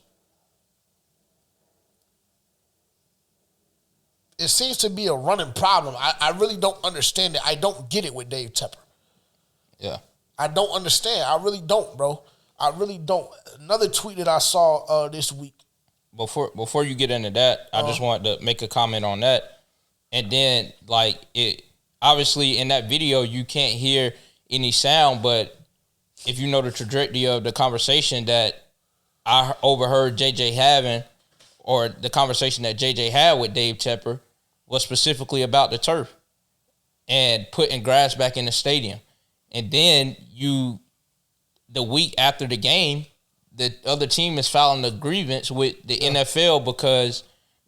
It seems to be a running problem. I really don't understand it. I don't get it with Dave Tepper. Yeah. I don't understand. I really don't, bro. I really don't. Another tweet that I saw this week. Before you get into that, I just wanted to make a comment on that. And then, like, it obviously in that video you can't hear any sound, but if you know the trajectory of the conversation that I overheard JJ having, or the conversation that JJ had with Dave Tepper, was specifically about the turf and putting grass back in the stadium. And then the week after the game, the other team is filing a grievance with the NFL because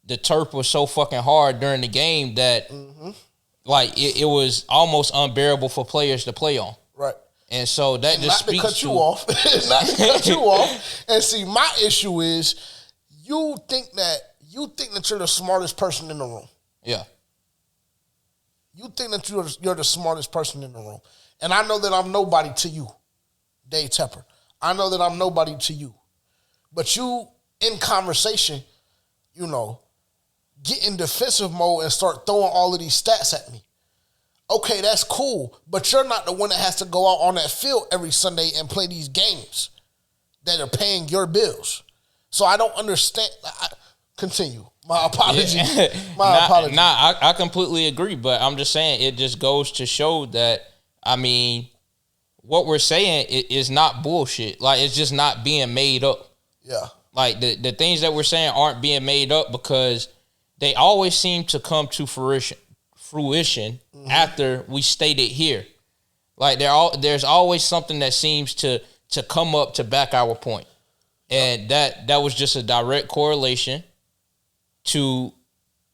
the turf was so fucking hard during the game that like it was almost unbearable for players to play on. Right. And so that just speaks not to cut you off. And see, my issue is you think that you're the smartest person in the room. Yeah. You think that you're the smartest person in the room. And I know that I'm nobody to you, Dave Tepper. I know that I'm nobody to you. But you, in conversation, you know, get in defensive mode and start throwing all of these stats at me. Okay, that's cool. But you're not the one that has to go out on that field every Sunday and play these games that are paying your bills. So I don't understand. Continue. My apology. Apology. I completely agree, but I'm just saying it just goes to show that, I mean, what we're saying is not bullshit. Like, it's just not being made up. Yeah. Like, the things that we're saying aren't being made up because they always seem to come to fruition after we state it here. Like, there's always something that seems to come up to back our point. And that was just a direct correlation to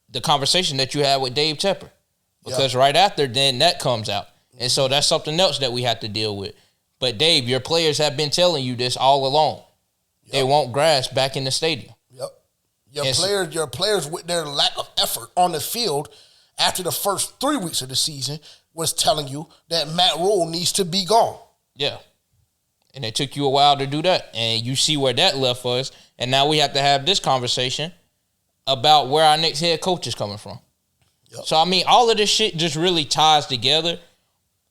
the conversation that you had with Dave Tepper. Because right after, then that comes out. And so that's something else that we have to deal with. But Dave, your players have been telling you this all along. Yep. They want grass back in the stadium. Yep. Your players with their lack of effort on the field after the first 3 weeks of the season was telling you that Matt Rule needs to be gone. Yeah. And it took you a while to do that. And you see where that left us. And now we have to have this conversation about where our next head coach is coming from. Yep. So, I mean, all of this shit just really ties together,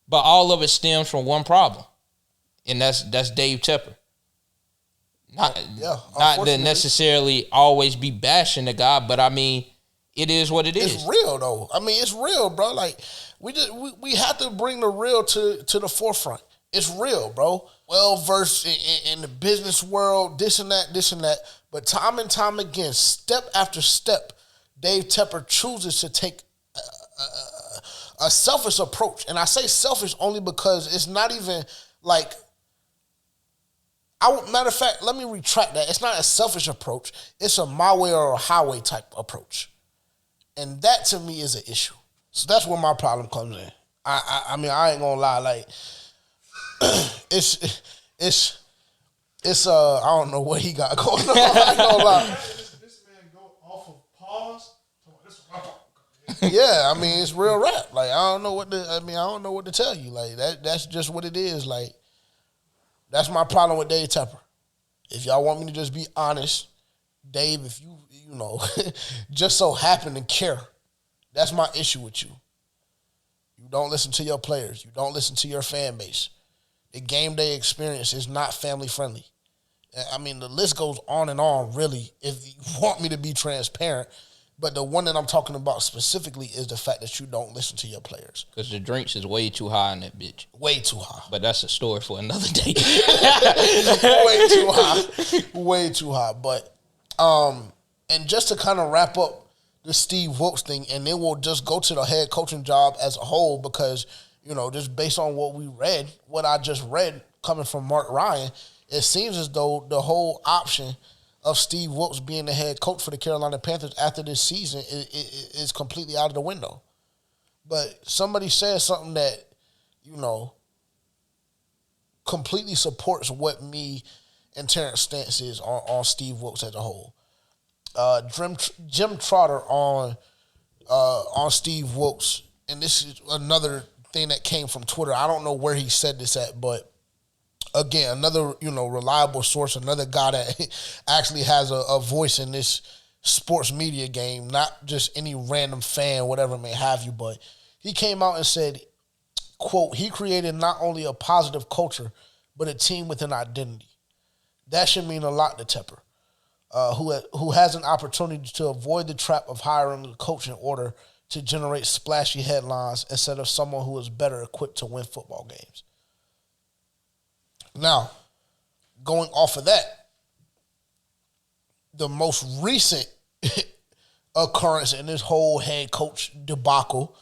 but all of it stems from one problem, and that's Dave Tepper. not to unfortunately. necessarily always be bashing the guy, but I mean, it is what it is. It's real though. I mean, it's real, bro. Like we have to bring the real to the forefront. It's real, bro. Well versed in the business world, this and that. But time and time again, step after step, Dave Tepper chooses to take a selfish approach. And I say selfish only because it's not even like, matter of fact, let me retract that. It's not a selfish approach. It's a my way or a highway type approach. And that to me is an issue. So that's where my problem comes in. I mean, I ain't gonna lie, like it's I don't know what he got going on. I ain't gonna lie. This man go off of pause. Yeah, I mean, it's real rap. Like, I don't know what to tell you. Like, that's just what it is. Like, that's my problem with Dave Tepper. If y'all want me to just be honest, Dave, if you just so happen to care, that's my issue with you. You don't listen to your players. You don't listen to your fan base. The game day experience is not family friendly. I mean, the list goes on and on, really, if you want me to be transparent. But the one that I'm talking about specifically is the fact that you don't listen to your players. Because the drinks is way too high in that bitch. Way too high. But that's a story for another day. Way too high. Way too high. But, and just to kind of wrap up the Steve Wilks thing, and then we'll just go to the head coaching job as a whole because, just based on what I just read coming from Mark Ryan, it seems as though the whole option of Steve Wilks being the head coach for the Carolina Panthers after this season is completely out of the window. But somebody said something that, completely supports what me and Terrence stance is on Steve Wilks as a whole. Jim Trotter on Steve Wilks, and this is another thing that came from Twitter. I don't know where he said this at, but again, another, reliable source, another guy that actually has a voice in this sports media game, not just any random fan, whatever may have you, but he came out and said, quote, he created not only a positive culture, but a team with an identity. That should mean a lot to Tepper, who has an opportunity to avoid the trap of hiring a coach in order to generate splashy headlines instead of someone who is better equipped to win football games. Now, going off of that, the most recent occurrence in this whole head coach debacle,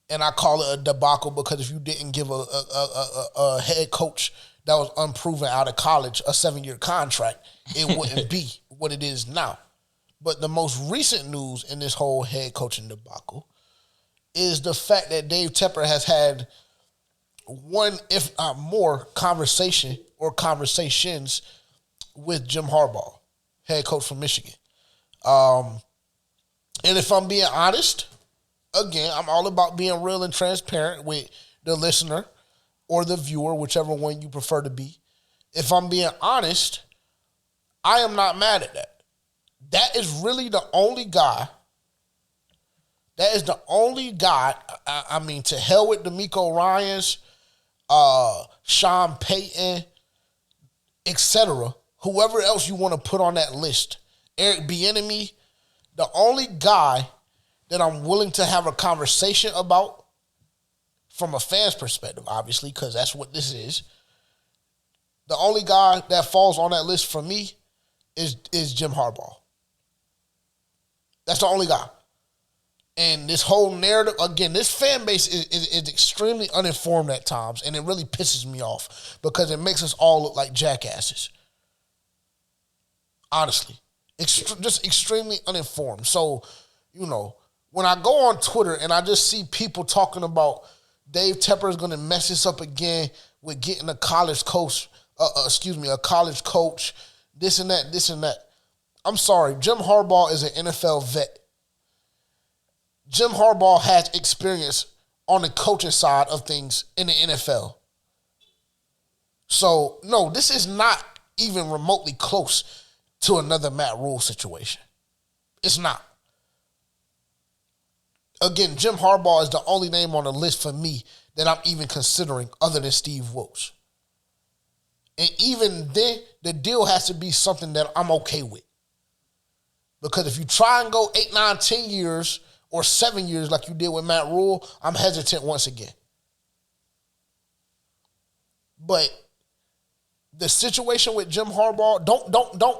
and I call it a debacle because if you didn't give a head coach that was unproven out of college a 7-year contract, it wouldn't be what it is now. But the most recent news in this whole head coaching debacle is the fact that Dave Tepper has had one, if not more, conversations with Jim Harbaugh, head coach from Michigan. And if I'm being honest, again, I'm all about being real and transparent with the listener or the viewer, whichever one you prefer to be. If I'm being honest, I am not mad at that. That is really the only guy. That is the only guy. I mean, to hell with DeMeco Ryans, Sean Payton, etc. Whoever else you want to put on that list, Eric Bieniemy, the only guy that I'm willing to have a conversation about from a fan's perspective, obviously, because that's what this is. The only guy that falls on that list for me is Jim Harbaugh. That's the only guy. And this whole narrative, again, this fan base is extremely uninformed at times, and it really pisses me off because it makes us all look like jackasses. Honestly. Just extremely uninformed. So, when I go on Twitter and I just see people talking about Dave Tepper is going to mess this up again with getting a college coach, a college coach, this and that. I'm sorry, Jim Harbaugh is an NFL vet. Jim Harbaugh has experience on the coaching side of things in the NFL. So, no, this is not even remotely close to another Matt Rule situation. It's not. Again, Jim Harbaugh is the only name on the list for me that I'm even considering other than Steve Wilks. And even then, the deal has to be something that I'm okay with. Because if you try and go 8, 9, 10 years or 7 years like you did with Matt Rule, I'm hesitant once again. But the situation with Jim Harbaugh,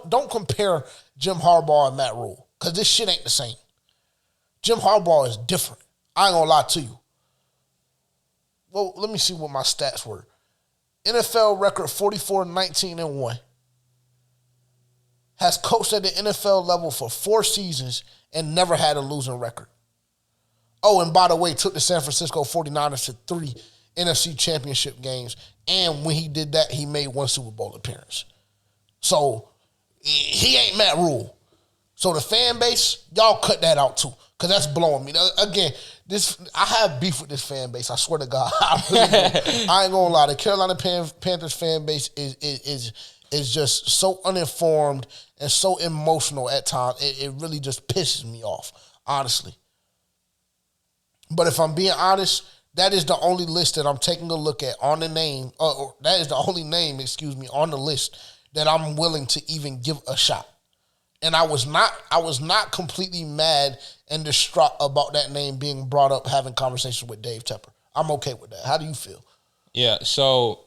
don't compare Jim Harbaugh and Matt Rule, because this shit ain't the same. Jim Harbaugh is different. I ain't gonna lie to you. Well, let me see what my stats were. NFL record 44-19-1. Has coached at the NFL level for 4 seasons and never had a losing record. Oh, and by the way, took the San Francisco 49ers to 3 NFC championship games. And when he did that, he made 1 Super Bowl appearance. So he ain't Matt Rule. So the fan base, y'all cut that out too, because that's blowing me. Again, I have beef with this fan base. I swear to God, I ain't gonna lie. The Carolina Panthers fan base is just so uninformed and so emotional at times. It really just pisses me off, honestly. But if I'm being honest, that is the only list that I'm taking a look at on the name. Or that is the only name, on the list that I'm willing to even give a shot. And I was not completely mad and distraught about that name being brought up, having conversations with Dave Tepper. I'm okay with that. How do you feel? Yeah, so,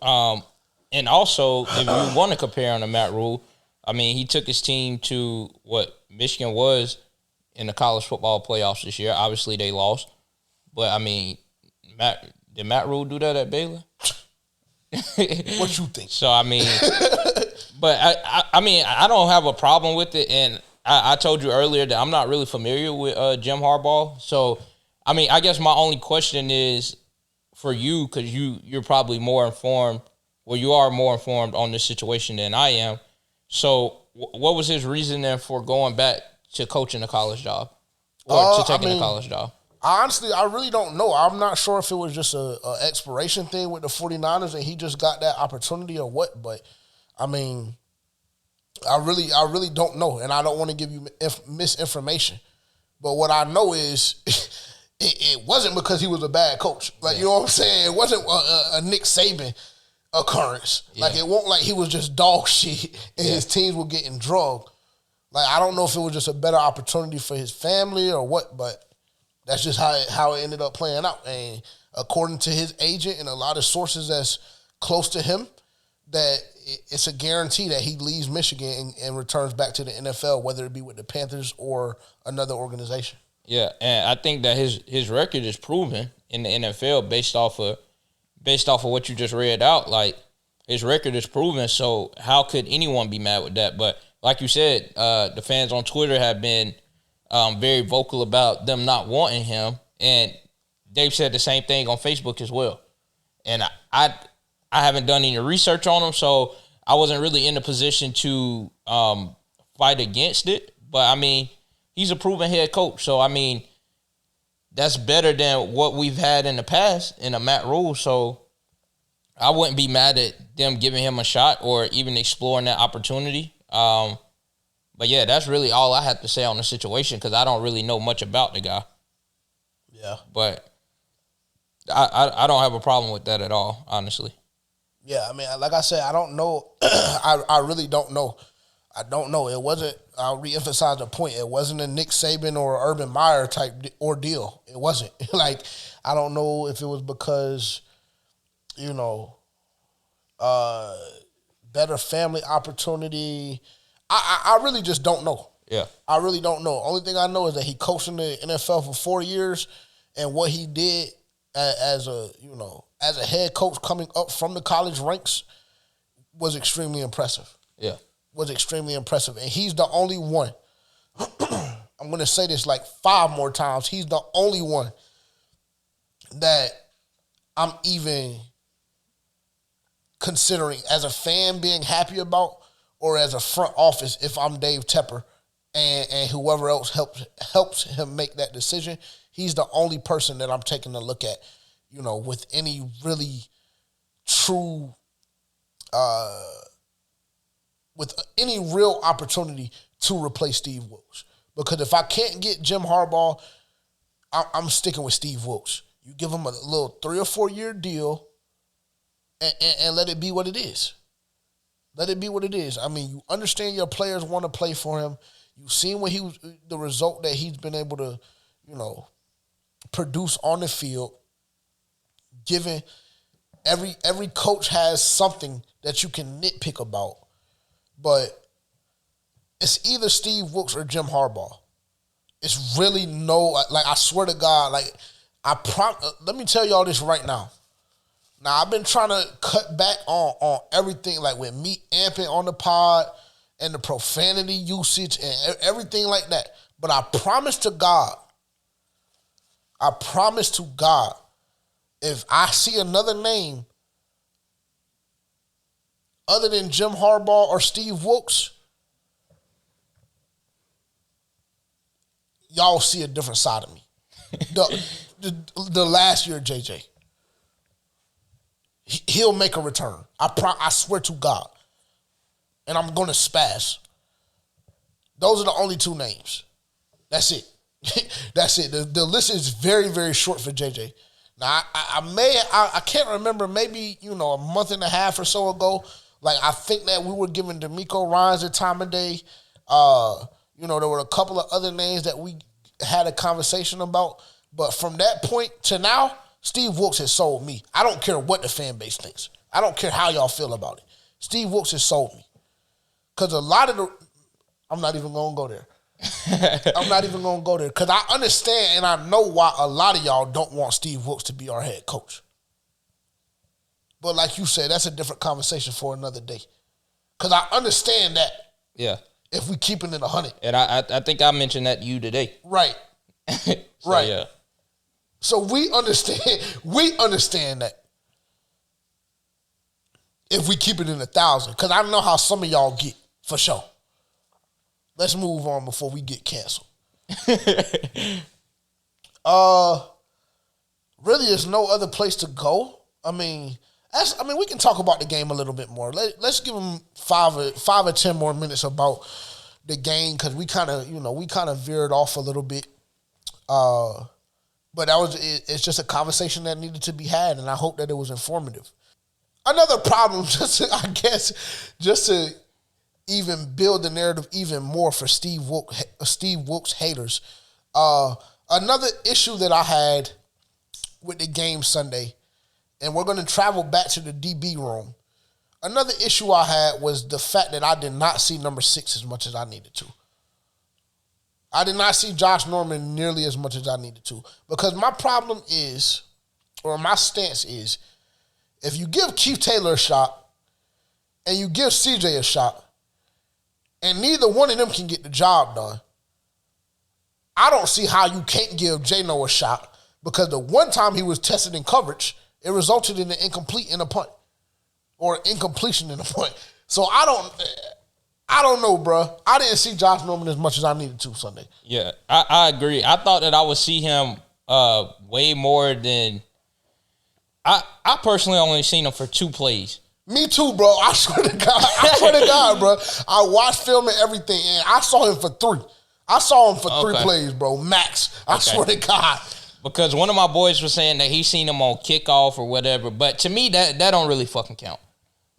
and also, if you want to compare him to Matt Rule, I mean, he took his team to what Michigan was in the college football playoffs this year. Obviously, they lost. But, I mean, did Matt Rule do that at Baylor? What you think? So, I mean, but, I mean, I don't have a problem with it. And I told you earlier that I'm not really familiar with Jim Harbaugh. So, I mean, I guess my only question is for you, because you're probably more informed. Well, you are more informed on this situation than I am. So, what was his reasoning for going back to coaching a college job or to taking a college job? Honestly, I really don't know. I'm not sure if it was just a expiration thing with the 49ers and he just got that opportunity or what. But, I mean, I really don't know. And I don't want to give you misinformation. But what I know is it wasn't because he was a bad coach. Like, you know what I'm saying? It wasn't a Nick Saban occurrence. Yeah. Like, it wasn't like he was just dog shit and his teams were getting drugged. Like, I don't know if it was just a better opportunity for his family or what, but that's just how it ended up playing out. And according to his agent and a lot of sources that's close to him, that it's a guarantee that he leaves Michigan and returns back to the NFL, whether it be with the Panthers or another organization. Yeah, and I think that his record is proven in the NFL based off of what you just read out. Like, his record is proven, so how could anyone be mad with that? But like you said, the fans on Twitter have been very vocal about them not wanting him, and Dave said the same thing on Facebook as well. And I haven't done any research on him, so I wasn't really in a position to fight against it. But, I mean, he's a proven head coach, so, I mean, that's better than what we've had in the past in a Matt Rule. So I wouldn't be mad at them giving him a shot or even exploring that opportunity. But, yeah, that's really all I have to say on the situation because I don't really know much about the guy. Yeah. But I don't have a problem with that at all, honestly. Yeah, I mean, like I said, I don't know. I really don't know. I don't know. It wasn't, I'll reemphasize the point, it wasn't a Nick Saban or Urban Meyer type ordeal. It wasn't. Like, I don't know if it was because, you know, better family opportunity. I really just don't know. Yeah. I really don't know. Only thing I know is that he coached in the NFL for 4 years, and what he did as a head coach coming up from the college ranks was extremely impressive. Yeah. Was extremely impressive. And he's the only one. I'm going to say this like 5 more times. He's the only one that I'm even considering as a fan being happy about, or as a front office if I'm Dave Tepper and whoever else helps him make that decision. He's the only person that I'm taking a look at, you know, with any really true, with any real opportunity to replace Steve Wilks. Because if I can't get Jim Harbaugh, I'm sticking with Steve Wilks. You give him a little 3 or 4 year deal and let it be what it is. Let it be what it is. I mean, you understand your players want to play for him. You've seen what the result that he's been able to, produce on the field. Given every coach has something that you can nitpick about, but it's either Steve Wilks or Jim Harbaugh. It's really I swear to God, let me tell y'all this right now. Now, I've been trying to cut back on everything, like with me amping on the pod and the profanity usage and everything like that. But I promise to God, if I see another name other than Jim Harbaugh or Steve Wilks, y'all see a different side of me. The last year, JJ. He'll make a return. I swear to God. And I'm going to spaz. Those are the only two names. That's it. That's it. The list is very, very short for JJ. Now, I can't remember, maybe, a month and a half or so ago, I think that we were giving D'Amico Ryans the time of day. There were a couple of other names that we had a conversation about. But from that point to now, Steve Wilks has sold me. I don't care what the fan base thinks. I don't care how y'all feel about it. Steve Wilks has sold me. Because a lot of I'm not even going to go there. I'm not even going to go there. Because I understand and I know why a lot of y'all don't want Steve Wilks to be our head coach. But like you said, that's a different conversation for another day. Because I understand that. Yeah. If we keeping it 100. And I think I mentioned that to you today. Right. Right. Yeah. So we understand that if we keep it in 1,000, because I know how some of y'all get, for sure. Let's move on before we get canceled. Really, there's no other place to go. I mean, we can talk about the game a little bit more. Let's give them 5 or 10 more minutes about the game, because we kind of veered off a little bit. But it's just a conversation that needed to be had, and I hope that it was informative. Another problem, just to even build the narrative even more for Steve Wilks haters. Another issue that I had with the game Sunday, and we're going to travel back to the DB room. Another issue I had was the fact that I did not see number 6 as much as I needed to. I did not see Josh Norman nearly as much as I needed to. Because my problem is, or my stance is, if you give Keith Taylor a shot and you give CJ a shot, and neither one of them can get the job done, I don't see how you can't give J-No a shot, because the one time he was tested in coverage, it resulted in an incomplete in a punt. Or incompletion in a punt. So I don't know, bro. I didn't see Josh Norman as much as I needed to Sunday. Yeah, I agree. I thought that I would see him way more than I personally only seen him for 2 plays. Me too, bro. I swear to God, bro. I watched film and everything, and I saw him for 3. I saw him for 3 plays, bro. Max. I swear to God. Because one of my boys was saying that he seen him on kickoff or whatever, but to me that don't really fucking count.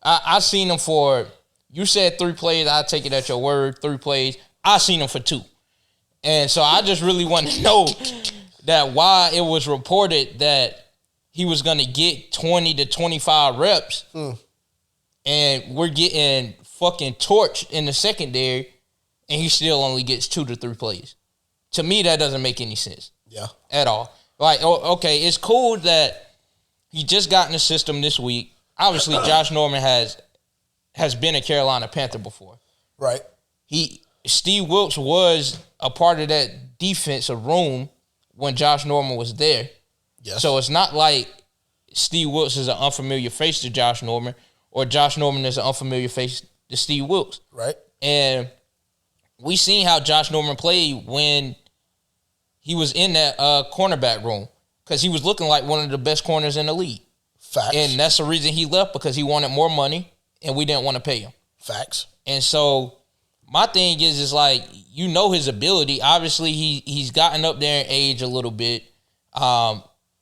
I seen him for, you said 3 plays, I take it at your word, 3 plays. I seen him for 2. And so I just really want to know that why it was reported that he was going to get 20 to 25 reps and we're getting fucking torched in the secondary and he still only gets 2 to 3 plays. To me, that doesn't make any sense. Yeah. At all. Okay, it's cool that he just got in the system this week. Obviously, Josh Norman has been a Carolina Panther before. Right. Steve Wilks was a part of that defensive room when Josh Norman was there. Yes. So it's not like Steve Wilks is an unfamiliar face to Josh Norman or Josh Norman is an unfamiliar face to Steve Wilks. Right. And we seen how Josh Norman played when he was in that cornerback room, because he was looking like one of the best corners in the league. Facts. And that's the reason he left, because he wanted more money and we didn't want to pay him. Facts. And so my thing is his ability. Obviously, he's gotten up there in age a little bit.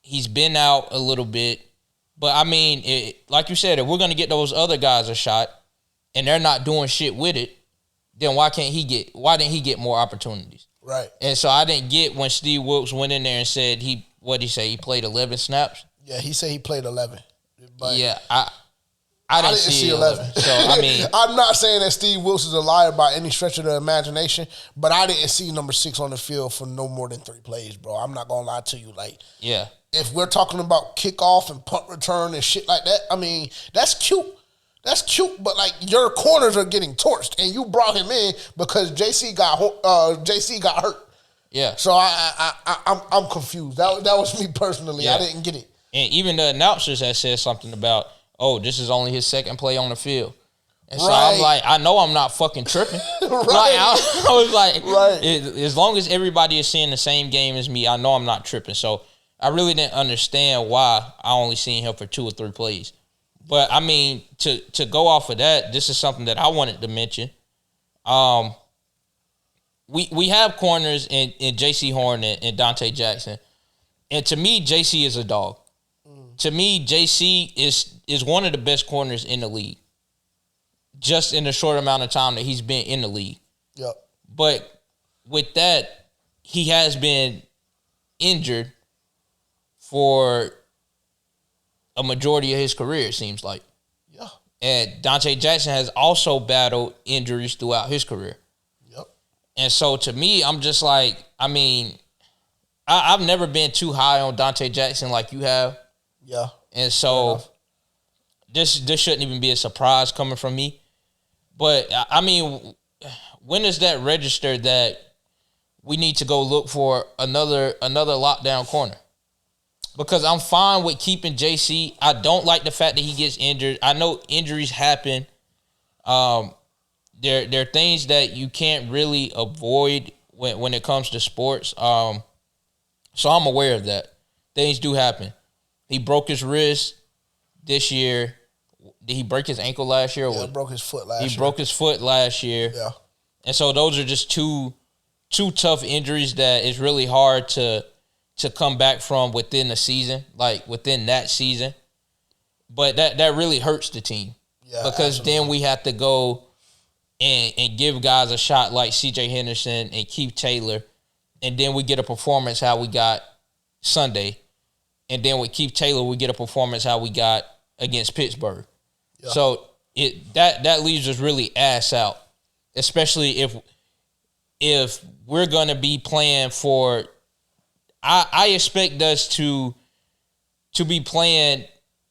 He's been out a little bit. But, I mean, like you said, if we're going to get those other guys a shot, and they're not doing shit with it, then why didn't he get more opportunities? Right. And so I didn't get when Steve Wilks went in there and said he played 11 snaps. Yeah, he said he played 11. But yeah, I didn't see 11. So I mean, I'm not saying that Steve Wilks is a liar by any stretch of the imagination, but I didn't see number 6 on the field for no more than 3 plays, bro. I'm not gonna lie to you. Like, yeah, if we're talking about kickoff and punt return and shit like that, I mean, that's cute. That's cute, but like your corners are getting torched, and you brought him in because JC got hurt. Yeah. So I'm confused. That was me personally. Yeah. I didn't get it. And even the announcers had said something about, oh, this is only his second play on the field. And so I'm like, I know I'm not fucking tripping. Right. Like, I was like, right. As long as everybody is seeing the same game as me, I know I'm not tripping. So I really didn't understand why I only seen him for 2 or 3 plays. But, I mean, to go off of that, this is something that I wanted to mention. We have corners in J.C. Horn and Dante Jackson. And to me, J.C. is a dog. To me, J.C. is one of the best corners in the league. Just in the short amount of time that he's been in the league. Yep. But with that, he has been injured for a majority of his career, it seems like. Yeah. And Dante Jackson has also battled injuries throughout his career. Yep. And so to me, I'm just like, I mean, I've never been too high on Dante Jackson like you have. Yeah. And so this shouldn't even be a surprise coming from me. But, I mean, when does that register that we need to go look for another lockdown corner? Because I'm fine with keeping JC. I don't like the fact that he gets injured. I know injuries happen. There are things that you can't really avoid when it comes to sports. So I'm aware of that. Things do happen. He broke his wrist this year. Did he break his ankle last year? Yeah, he broke his foot last year. He broke his foot last year. Yeah. And so those are just two tough injuries that it's really hard to come back from within the season, like within that season. But that really hurts the team. Yeah, because absolutely. then we have to go and give guys a shot like C.J. Henderson and Keith Taylor, and then we get a performance how we got Sunday. And then with Keith Taylor, we get a performance how we got against Pittsburgh. Yeah. So that leaves us really ass out, especially if we're going to be playing for – I expect us to be playing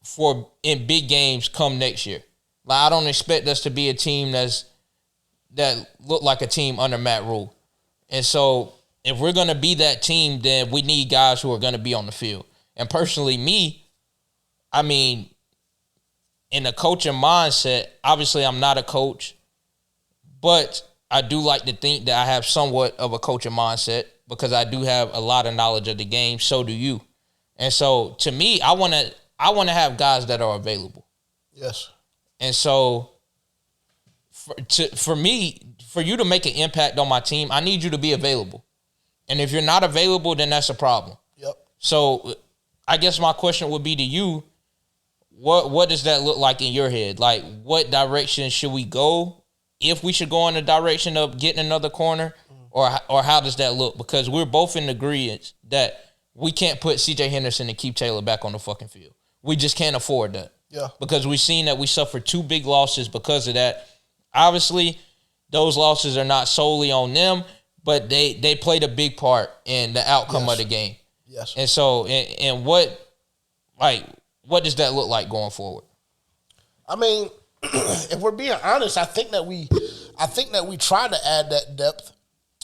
for in big games come next year. Like, I don't expect us to be a team that look like a team under Matt Rule. And so if we're going to be that team, then we need guys who are going to be on the field. And personally, me, I mean, in the coaching mindset, obviously I'm not a coach, but I do like to think that I have somewhat of a coaching mindset because I do have a lot of knowledge of the game. So do you. And so to me, I want to have guys that are available. Yes. And so for me, for you to make an impact on my team, I need you to be available. And if you're not available, then that's a problem. Yep. So I guess my question would be to you, what does that look like in your head? Like, what direction should we go? If we should go in the direction of getting another corner, or how does that look? Because we're both in agreement that we can't put C.J. Henderson and Keith Taylor back on the fucking field. We just can't afford that. Yeah. Because we've seen that we suffered 2 big losses because of that. Obviously, those losses are not solely on them, but they played a big part in the outcome of the game. Yes. And so, and what does that look like going forward? I mean, if we're being honest, I think that we tried to add that depth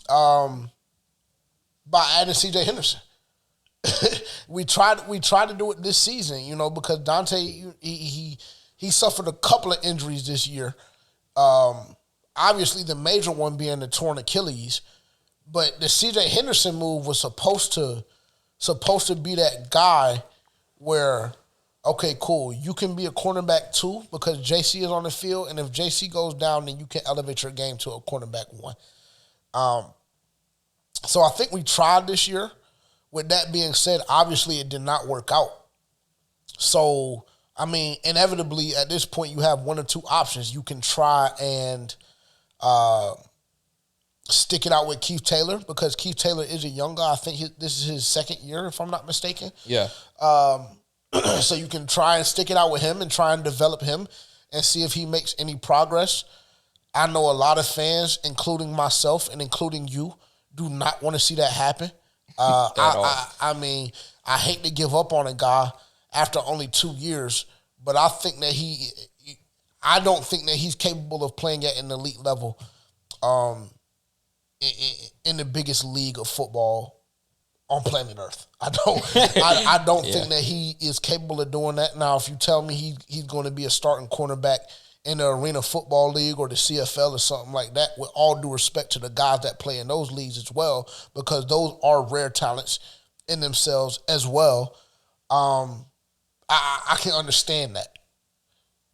by adding C.J. Henderson. we tried to do it this season, because Dante he suffered a couple of injuries this year. Obviously, the major one being the torn Achilles, but the C.J. Henderson move was supposed to be that guy where, okay, cool, you can be a cornerback too because JC is on the field, and if JC goes down, then you can elevate your game to a cornerback 1. So I think we tried this year. With that being said, obviously it did not work out. So I mean, inevitably at this point you have one or two options. You can try and stick it out with Keith Taylor because Keith Taylor is a young guy. I think this is his second year, if I'm not mistaken. Yeah. So you can try and stick it out with him and try and develop him and see if he makes any progress. I know a lot of fans, including myself and including you, do not want to see that happen. I mean, I hate to give up on a guy after only 2 years, but I think that I don't think that he's capable of playing at an elite level in the biggest league of football on planet Earth. I don't think that he is capable of doing that. Now, if you tell me he's going to be a starting cornerback in the Arena Football League or the CFL or something like that, with all due respect to the guys that play in those leagues as well, because those are rare talents in themselves as well, I can understand that.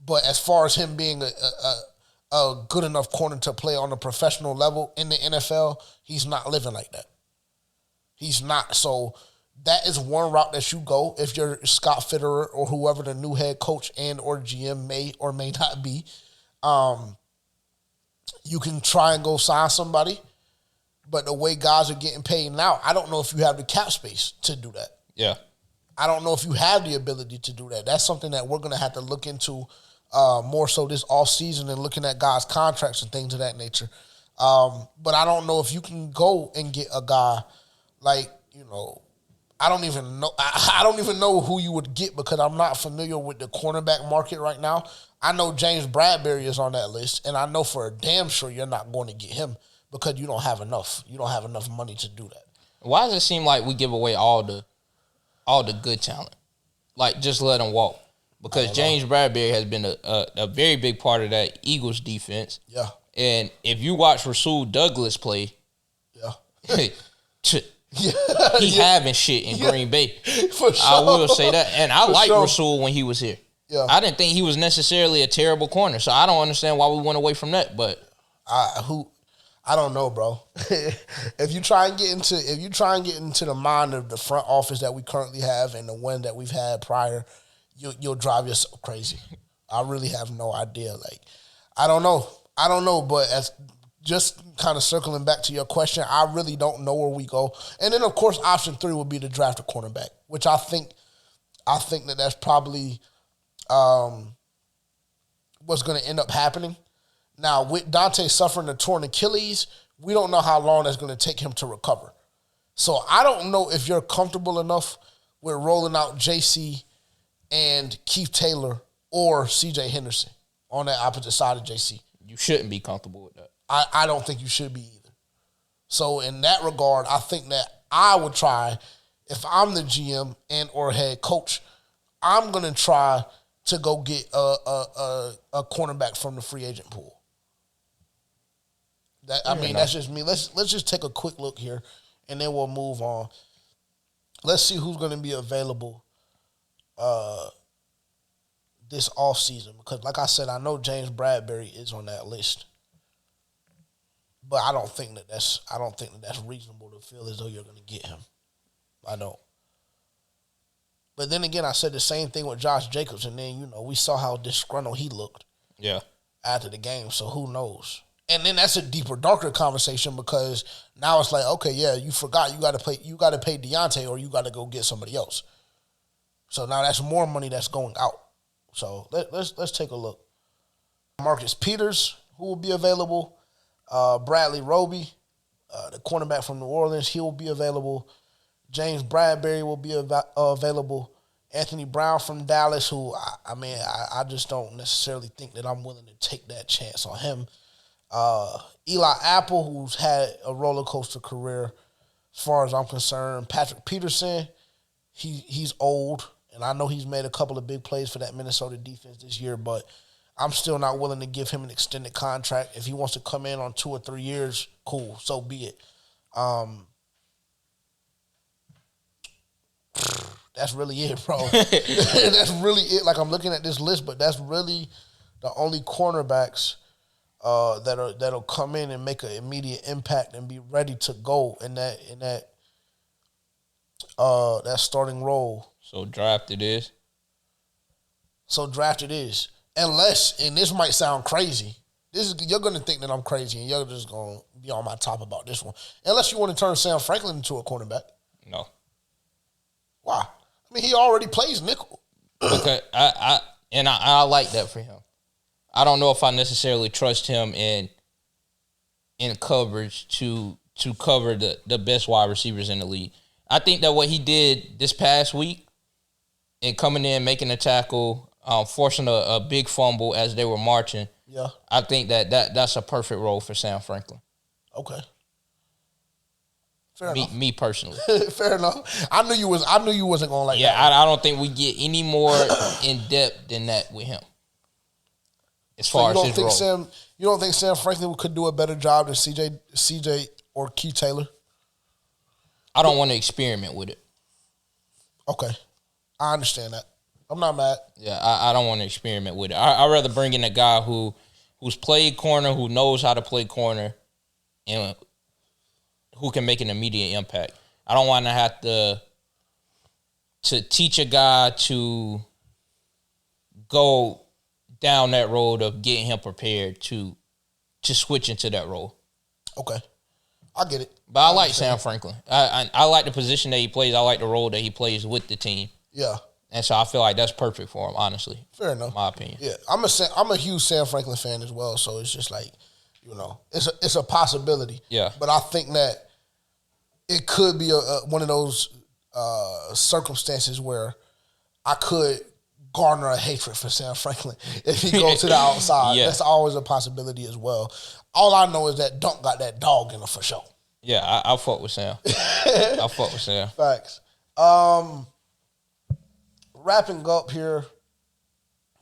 But as far as him being a good enough corner to play on a professional level in the NFL, he's not living like that. He's not. So that is one route that you go if you're Scott Fitterer or whoever the new head coach and or GM may or may not be. You can try and go sign somebody, but the way guys are getting paid now, I don't know if you have the cap space to do that. Yeah. I don't know if you have the ability to do that. That's something that we're going to have to look into more so this offseason and looking at guys' contracts and things of that nature. But I don't know if you can go and get a guy like, I don't even know. I don't even know who you would get because I'm not familiar with the cornerback market right now. I know James Bradbury is on that list, and I know for a damn sure you're not going to get him because you don't have enough. You don't have enough money to do that. Why does it seem like we give away all the good talent? Like, just let them walk. Because James Bradbury has been a very big part of that Eagles defense. Yeah. And if you watch Rasul Douglas play, he having shit in Green Bay. For sure. I will say that. And I like sure. Rasul when he was here. Yeah. I didn't think he was necessarily a terrible corner, so I don't understand why we went away from that. But I don't know, bro. If you try and get into the mind of the front office that we currently have and the one that we've had prior, you'll drive yourself crazy. I really have no idea. Like, I don't know. But as just kind of circling back to your question, I really don't know where we go. And then, of course, option 3 would be to draft a cornerback, which I think that's probably what's going to end up happening. Now, with Dante suffering a torn Achilles, we don't know how long that's going to take him to recover. So I don't know if you're comfortable enough with rolling out JC and Keith Taylor or CJ Henderson on that opposite side of JC. you shouldn't be comfortable with that. I don't think you should be either. So in that regard, I think that I would try, if I'm the GM and or head coach, I'm going to try to go get a cornerback from the free agent pool. That's just me. Let's just take a quick look here, and then we'll move on. Let's see who's going to be available this offseason, because like I said, I know James Bradbury is on that list. But I don't think that's reasonable to feel as though you're going to get him. I don't. But then again, I said the same thing with Josh Jacobs, and then, we saw how disgruntled he looked. Yeah. After the game, so who knows? And then that's a deeper, darker conversation, because now it's like, okay, yeah, you forgot you got to pay Deontay, or you got to go get somebody else. So now that's more money that's going out. So let's take a look. Marcus Peters, who will be available. Bradley Roby, the cornerback from New Orleans, he will be available. James Bradbury will be available. Anthony Brown from Dallas, who, I just don't necessarily think that I'm willing to take that chance on him. Eli Apple, who's had a roller coaster career as far as I'm concerned. Patrick Peterson, he's old, and I know he's made a couple of big plays for that Minnesota defense this year, but I'm still not willing to give him an extended contract. If he wants to come in on 2 or 3 years, cool, so be it. That's really it, bro. That's really it. Like, I'm looking at this list, but that's really the only cornerbacks that'll come in and make an immediate impact and be ready to go in that starting role. So draft it is. So draft it is. Unless, and this might sound crazy. You're going to think that I'm crazy, and you're just going to be on my top about this one. Unless you want to turn Sam Franklin into a cornerback. No. Why? I mean, he already plays nickel. Because I like that for him. I don't know if I necessarily trust him in coverage to cover the best wide receivers in the league. I think that what he did this past week in coming in, making a tackle, forcing a big fumble as they were marching. Yeah. I think that's a perfect role for Sam Franklin. Okay. Fair enough. Me personally. Fair enough. I knew you wasn't gonna like that. Yeah, I don't think we get any more in depth than that with him. As far as his role. You don't think Sam Franklin could do a better job than CJ or Keith Taylor? I don't want to experiment with it. Okay. I understand that. I'm not mad. Yeah, I don't want to experiment with it. I'd rather bring in a guy who's played corner, who knows how to play corner, and who can make an immediate impact. I don't want to have to teach a guy to go down that road of getting him prepared to switch into that role. Okay. I get it. But I like Sam Franklin. I like the position that he plays. I like the role that he plays with the team. Yeah. And so I feel like that's perfect for him, honestly. Fair enough. In my opinion. Yeah. I'm a huge Sam Franklin fan as well, so it's just like, it's a possibility. Yeah. But I think that it could be one of those circumstances where I could garner a hatred for Sam Franklin if he goes to the outside. Yeah. That's always a possibility as well. All I know is that Dunk got that dog in him for sure. Yeah, I'll fuck with Sam. I'll fuck with Sam. Facts. Wrapping up here.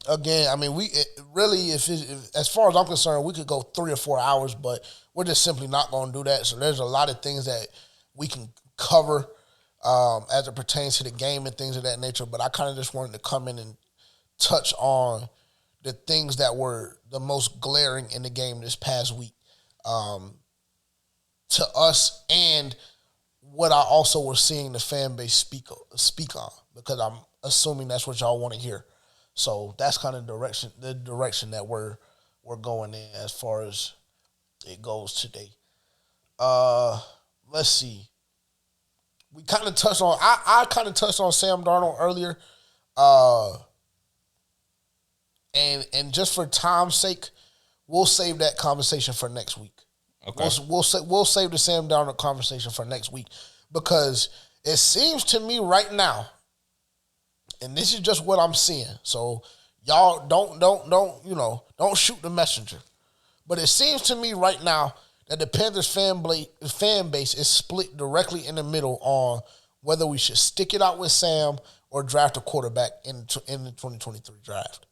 Again, I mean, if as far as I'm concerned, we could go 3 or 4 hours, but we're just simply not going to do that. So there's a lot of things that we can cover as it pertains to the game and things of that nature. But I kind of just wanted to come in and touch on the things that were the most glaring in the game this past week to us, and what I also was seeing the fan base speak on, because I'm assuming that's what y'all want to hear. So that's kind of the direction that we're going in as far as it goes today. Let's see. We kind of touched on I kind of touched on Sam Darnold earlier. And just for time's sake, we'll save that conversation for next week. Okay. We'll save the Sam Darnold conversation for next week, because it seems to me right now, and this is just what I'm seeing. So y'all don't shoot the messenger. But it seems to me right now that the Panthers fan base is split directly in the middle on whether we should stick it out with Sam or draft a quarterback in the 2023 draft.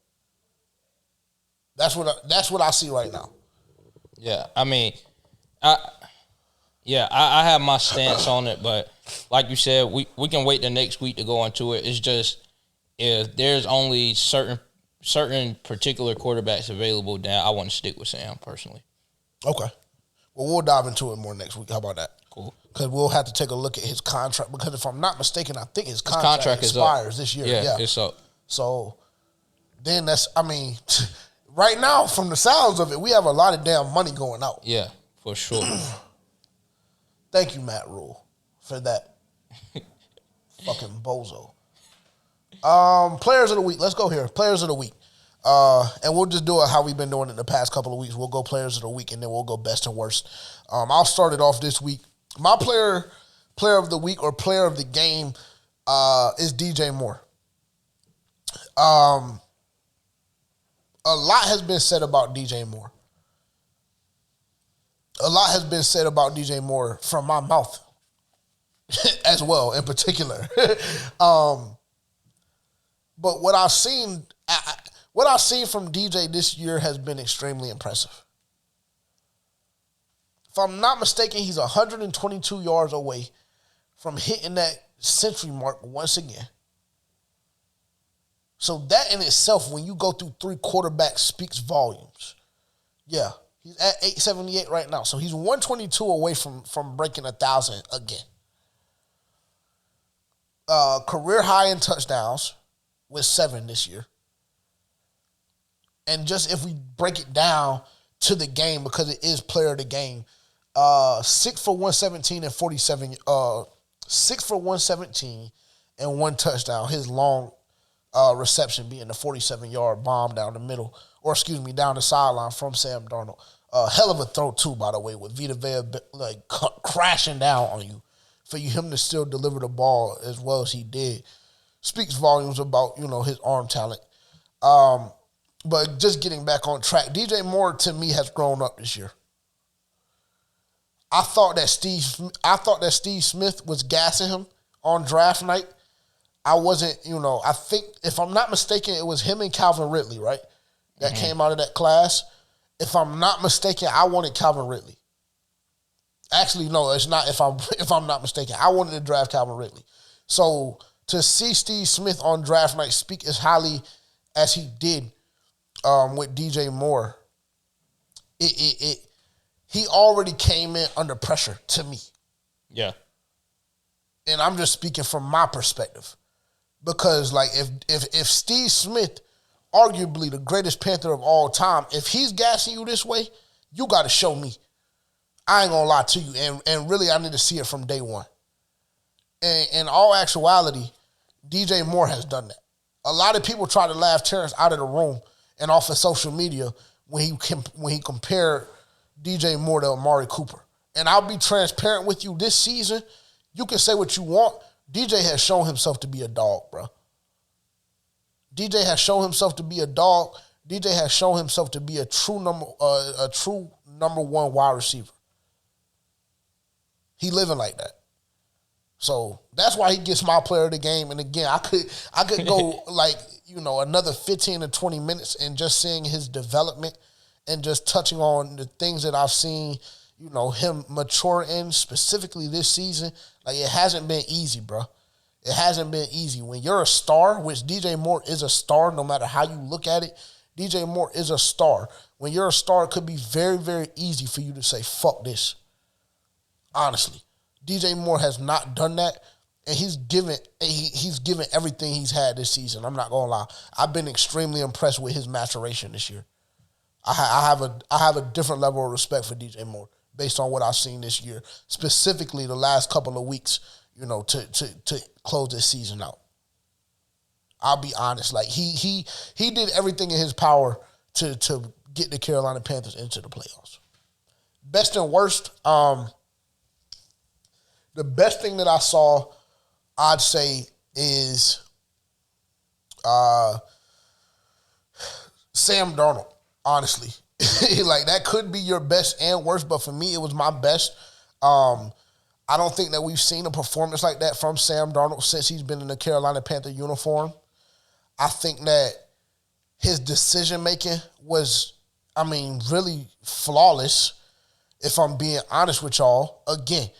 That's what I see right now. Yeah, I mean, I have my stance on it, but like you said, we can wait the next week to go into it. It's just, if there's only certain particular quarterbacks available, then I want to stick with Sam personally. Okay. Well, we'll dive into it more next week. How about that? Cool. Because we'll have to take a look at his contract, because if I'm not mistaken, I think his contract expires this year. Yeah, it's up. So then right now, from the sounds of it, we have a lot of damn money going out. Yeah, for sure. Thank you, Matt Rule, for that. Fucking bozo. Players of the week. Let's go here. Players of the week. And we'll just do it how we've been doing it the past couple of weeks. We'll go players of the week, and then we'll go best and worst. I'll start it off this week. My player of the week or player of the game is DJ Moore. A lot has been said about DJ Moore. A lot has been said about DJ Moore from my mouth as well, in particular. But what I've seen from DJ this year has been extremely impressive. If I'm not mistaken, he's 122 yards away from hitting that century mark once again. So that in itself, when you go through 3 quarterbacks, speaks volumes. Yeah, he's at 878 right now. So he's 122 away from breaking 1,000 again. Career high in touchdowns with 7 this year. And just if we break it down to the game, because it is player of the game, 6 for 117 and 47. 6 for 117 and 1 touchdown. His long reception being the 47-yard bomb down the middle, down the sideline from Sam Darnold. Hell of a throw too, by the way, with Vita Vea crashing down on you. For him to still deliver the ball as well as he did speaks volumes about, his arm talent. But just getting back on track, DJ Moore to me has grown up this year. I thought that Steve Smith was gassing him on draft night. I wasn't, I think, if I'm not mistaken, it was him and Calvin Ridley, right? That came out of that class. If I'm not mistaken, I wanted Calvin Ridley. Actually, no, it's not. If I'm not mistaken, I wanted to draft Calvin Ridley. So to see Steve Smith on draft night speak as highly as he did with DJ Moore, he already came in under pressure to me. Yeah. And I'm just speaking from my perspective. Because, if Steve Smith, arguably the greatest Panther of all time, if he's gassing you this way, you got to show me. I ain't going to lie to you. And really, I need to see it from day one. And in all actuality, DJ Moore has done that. A lot of people try to laugh Terrence out of the room and off of social media when he compared DJ Moore to Amari Cooper. And I'll be transparent with you, this season, you can say what you want. DJ has shown himself to be a dog, bro. DJ has shown himself to be a dog. DJ has shown himself to be a true number one wide receiver. He living like that. So that's why he gets my player of the game. And again, I could go another 15 to 20 minutes and just seeing his development and just touching on the things that I've seen, him mature in specifically this season. It hasn't been easy, bro. It hasn't been easy. When you're a star, which DJ Moore is a star, no matter how you look at it, DJ Moore is a star. When you're a star, it could be very, very easy for you to say, fuck this. Honestly. DJ Moore has not done that, and he's given everything he's had this season. I'm not gonna lie. I've been extremely impressed with his maturation this year. I have a different level of respect for DJ Moore based on what I've seen this year, specifically the last couple of weeks, to close this season out. I'll be honest. He did everything in his power to get the Carolina Panthers into the playoffs. Best and worst, the best thing that I saw, I'd say, is Sam Darnold, honestly. That could be your best and worst, but for me, it was my best. I don't think that we've seen a performance like that from Sam Darnold since he's been in the Carolina Panther uniform. I think that his decision-making was, really flawless, if I'm being honest with y'all. Again,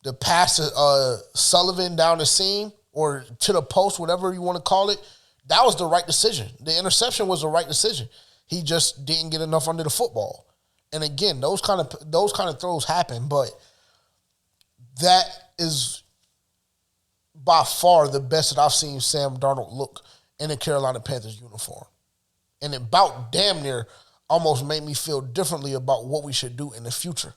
the pass to Sullivan down the seam or to the post, whatever you want to call it, that was the right decision. The interception was the right decision. He just didn't get enough under the football. And again, those kind of throws happen, but that is by far the best that I've seen Sam Darnold look in the Carolina Panthers uniform. And it about damn near almost made me feel differently about what we should do in the future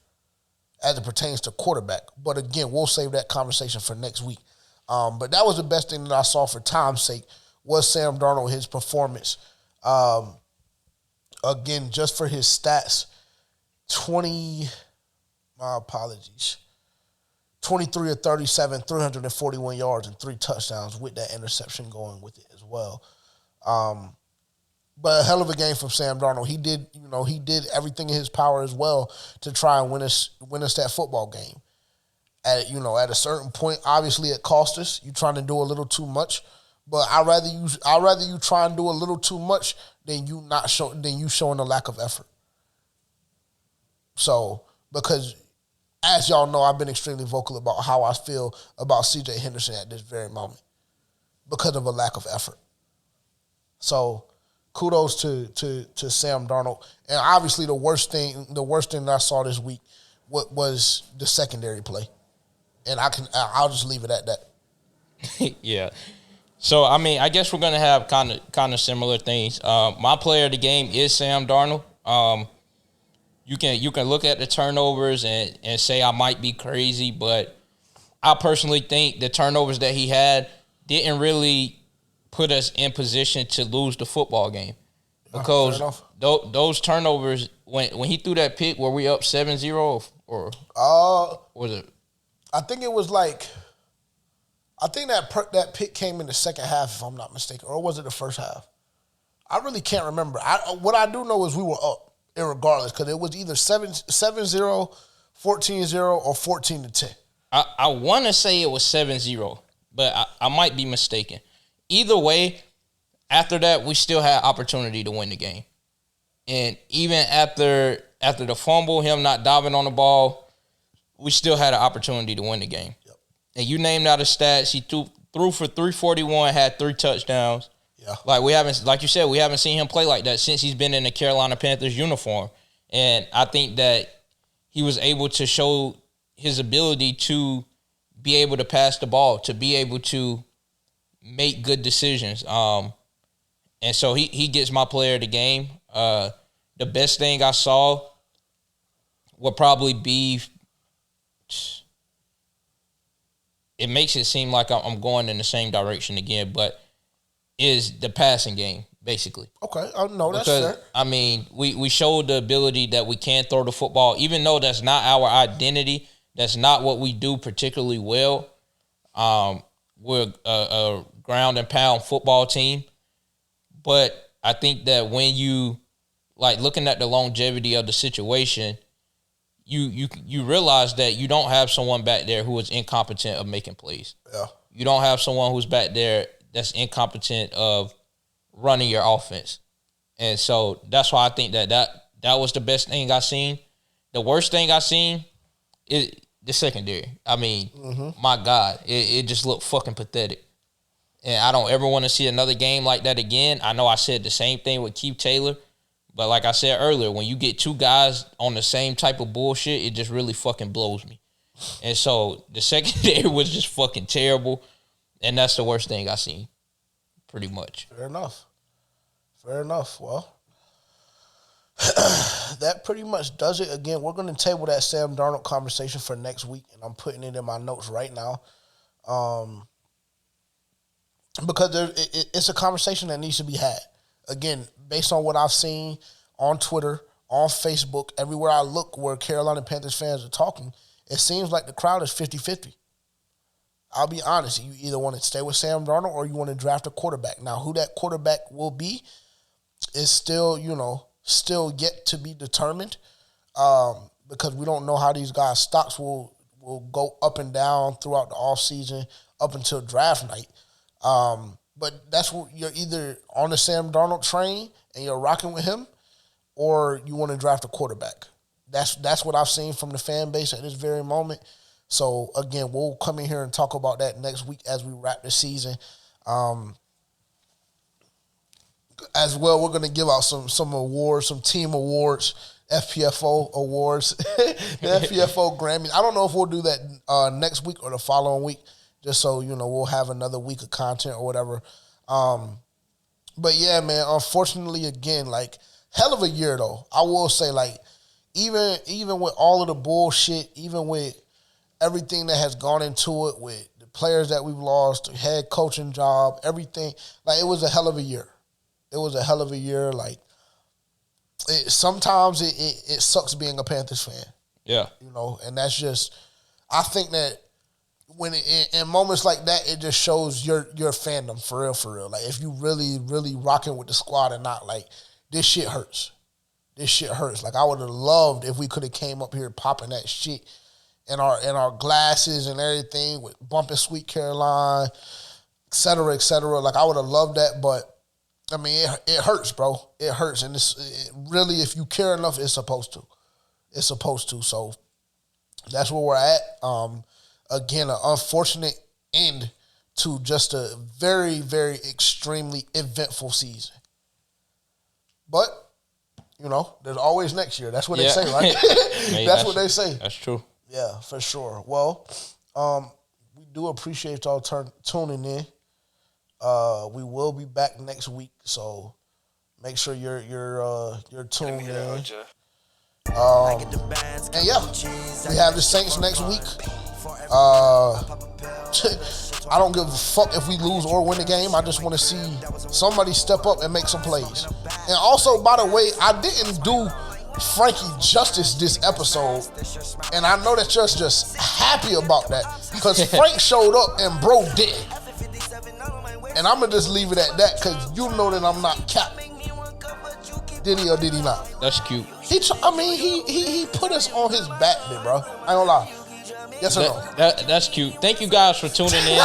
as it pertains to quarterback. But again, we'll save that conversation for next week. But that was the best thing that I saw for time's sake was Sam Darnold, his performance. Again, just for his stats, 23 of 37, 341 yards and 3 touchdowns with that interception going with it as well. But a hell of a game from Sam Darnold. He did everything in his power as well to try and win us that football game. At a certain point, obviously it cost us. You're trying to do a little too much, but I'd rather you try and do a little too much than you showing a lack of effort. So, because as y'all know, I've been extremely vocal about how I feel about C.J. Henderson at this very moment because of a lack of effort. So, kudos to Sam Darnold. And obviously the worst thing that I saw this week was the secondary play. And I'll just leave it at that. Yeah. So I mean, I guess we're gonna have kind of similar things. My player of the game is Sam Darnold. You can look at the turnovers and say I might be crazy, but I personally think the turnovers that he had didn't really put us in position to lose the football game. Because those turnovers, when he threw that pick, were we up 7-0 or was it? I think it was like, I think that pick came in the second half, if I'm not mistaken, or was it the first half? I really can't remember. What I do know is we were up, irregardless, because it was either 7-0, 14-0, or 14-10. I want to say it was 7-0, but I might be mistaken. Either way, after that, we still had opportunity to win the game. And even after the fumble, him not diving on the ball, we still had an opportunity to win the game. Yep. And you named out his stats. He threw for 341, had 3 touchdowns. Yeah. Like you said, we haven't seen him play like that since he's been in the Carolina Panthers uniform. And I think that he was able to show his ability to be able to pass the ball, to be able to make good decisions. And so he gets my player of the game. The best thing I saw would probably be, it makes it seem like I'm going in the same direction again, but is the passing game, basically. Okay, no, that's fair. I mean, we showed the ability that we can throw the football, even though that's not our identity. That's not what we do particularly well. We're a ground and pound football team. But I think that when you, like, looking at the longevity of the situation, you realize that you don't have someone back there who is incompetent of making plays. Yeah. You don't have someone who's back there that's incompetent of running your offense. And so that's why I think that was the best thing I seen. The worst thing I seen is the secondary. I mean, my God, it just looked fucking pathetic. And I don't ever want to see another game like that again. I know I said the same thing with Keith Taylor, but like I said earlier, when you get 2 guys on the same type of bullshit, it just really fucking blows me. And so the secondary was just fucking terrible, and that's the worst thing I seen, pretty much. Fair enough. Well, that pretty much does it. Again, we're going to table that Sam Darnold conversation for next week, and I'm putting it in my notes right now. Because it's a conversation that needs to be had. Again, based on what I've seen on Twitter, on Facebook, everywhere I look where Carolina Panthers fans are talking, it seems like the crowd is 50-50. I'll be honest. You either want to stay with Sam Darnold or you want to draft a quarterback. Now, who that quarterback will be is still yet to be determined because we don't know how these guys' stocks will go up and down throughout the offseason up until draft night. But that's what you're either on the Sam Darnold train and you're rocking with him, or you want to draft a quarterback. That's what I've seen from the fan base at this very moment. So again, we'll come in here and talk about that next week as we wrap the season. As well, we're going to give out some awards, some team awards, FPFO awards, the FPFO Grammys. I don't know if we'll do that next week or the following week, just so, we'll have another week of content or whatever. But yeah, man, unfortunately, again, like, hell of a year, though. I will say, like, even with all of the bullshit, even with everything that has gone into it, with the players that we've lost, the head coaching job, everything, like, it was a hell of a year. It was a hell of a year. Like, sometimes it sucks being a Panthers fan. Yeah. And that's just, I think that when in moments like that, it just shows your fandom for real. Like, if you really, really rocking with the squad or not, like, this shit hurts. Like, I would have loved if we could have came up here popping that shit in our glasses and everything with bumping Sweet Caroline, et cetera, et cetera. Like, I would have loved that, but I mean, it hurts, bro. It hurts, and really, if you care enough, it's supposed to. So that's where we're at. Again, an unfortunate end to just a very, very extremely eventful season. But, there's always next year. That's what they say, right? That's what they say. That's true. Yeah, for sure. Well, we do appreciate y'all tuning in. We will be back next week, so make sure you're tuned in. And yeah, we have the Saints next week. I don't give a fuck if we lose or win the game. I just want to see somebody step up and make some plays. And also, by the way, I didn't do Frankie justice this episode, and I know that you're just happy about that because Frank showed up and bro did. And I'm gonna just leave it at that because you know that I'm not capping. Did he or did he not? That's cute. He put us on his back, there, bro. I ain't gonna lie. Yes or no? That's cute. Thank you guys for tuning in.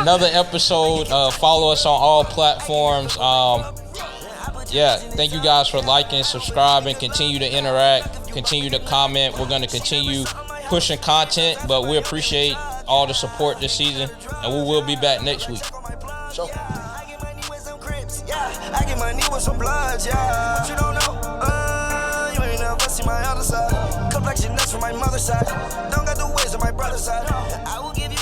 Another episode. Follow us on all platforms. Yeah, thank you guys for liking, subscribing, continue to interact, continue to comment. We're going to continue pushing content, but we appreciate all the support this season, and we will be back next week. Sure. I get money with some blood, yeah. But you don't know, you ain't never seen my other side. Complexion that's from my mother's side. Don't got the ways of my brother's side. I will give you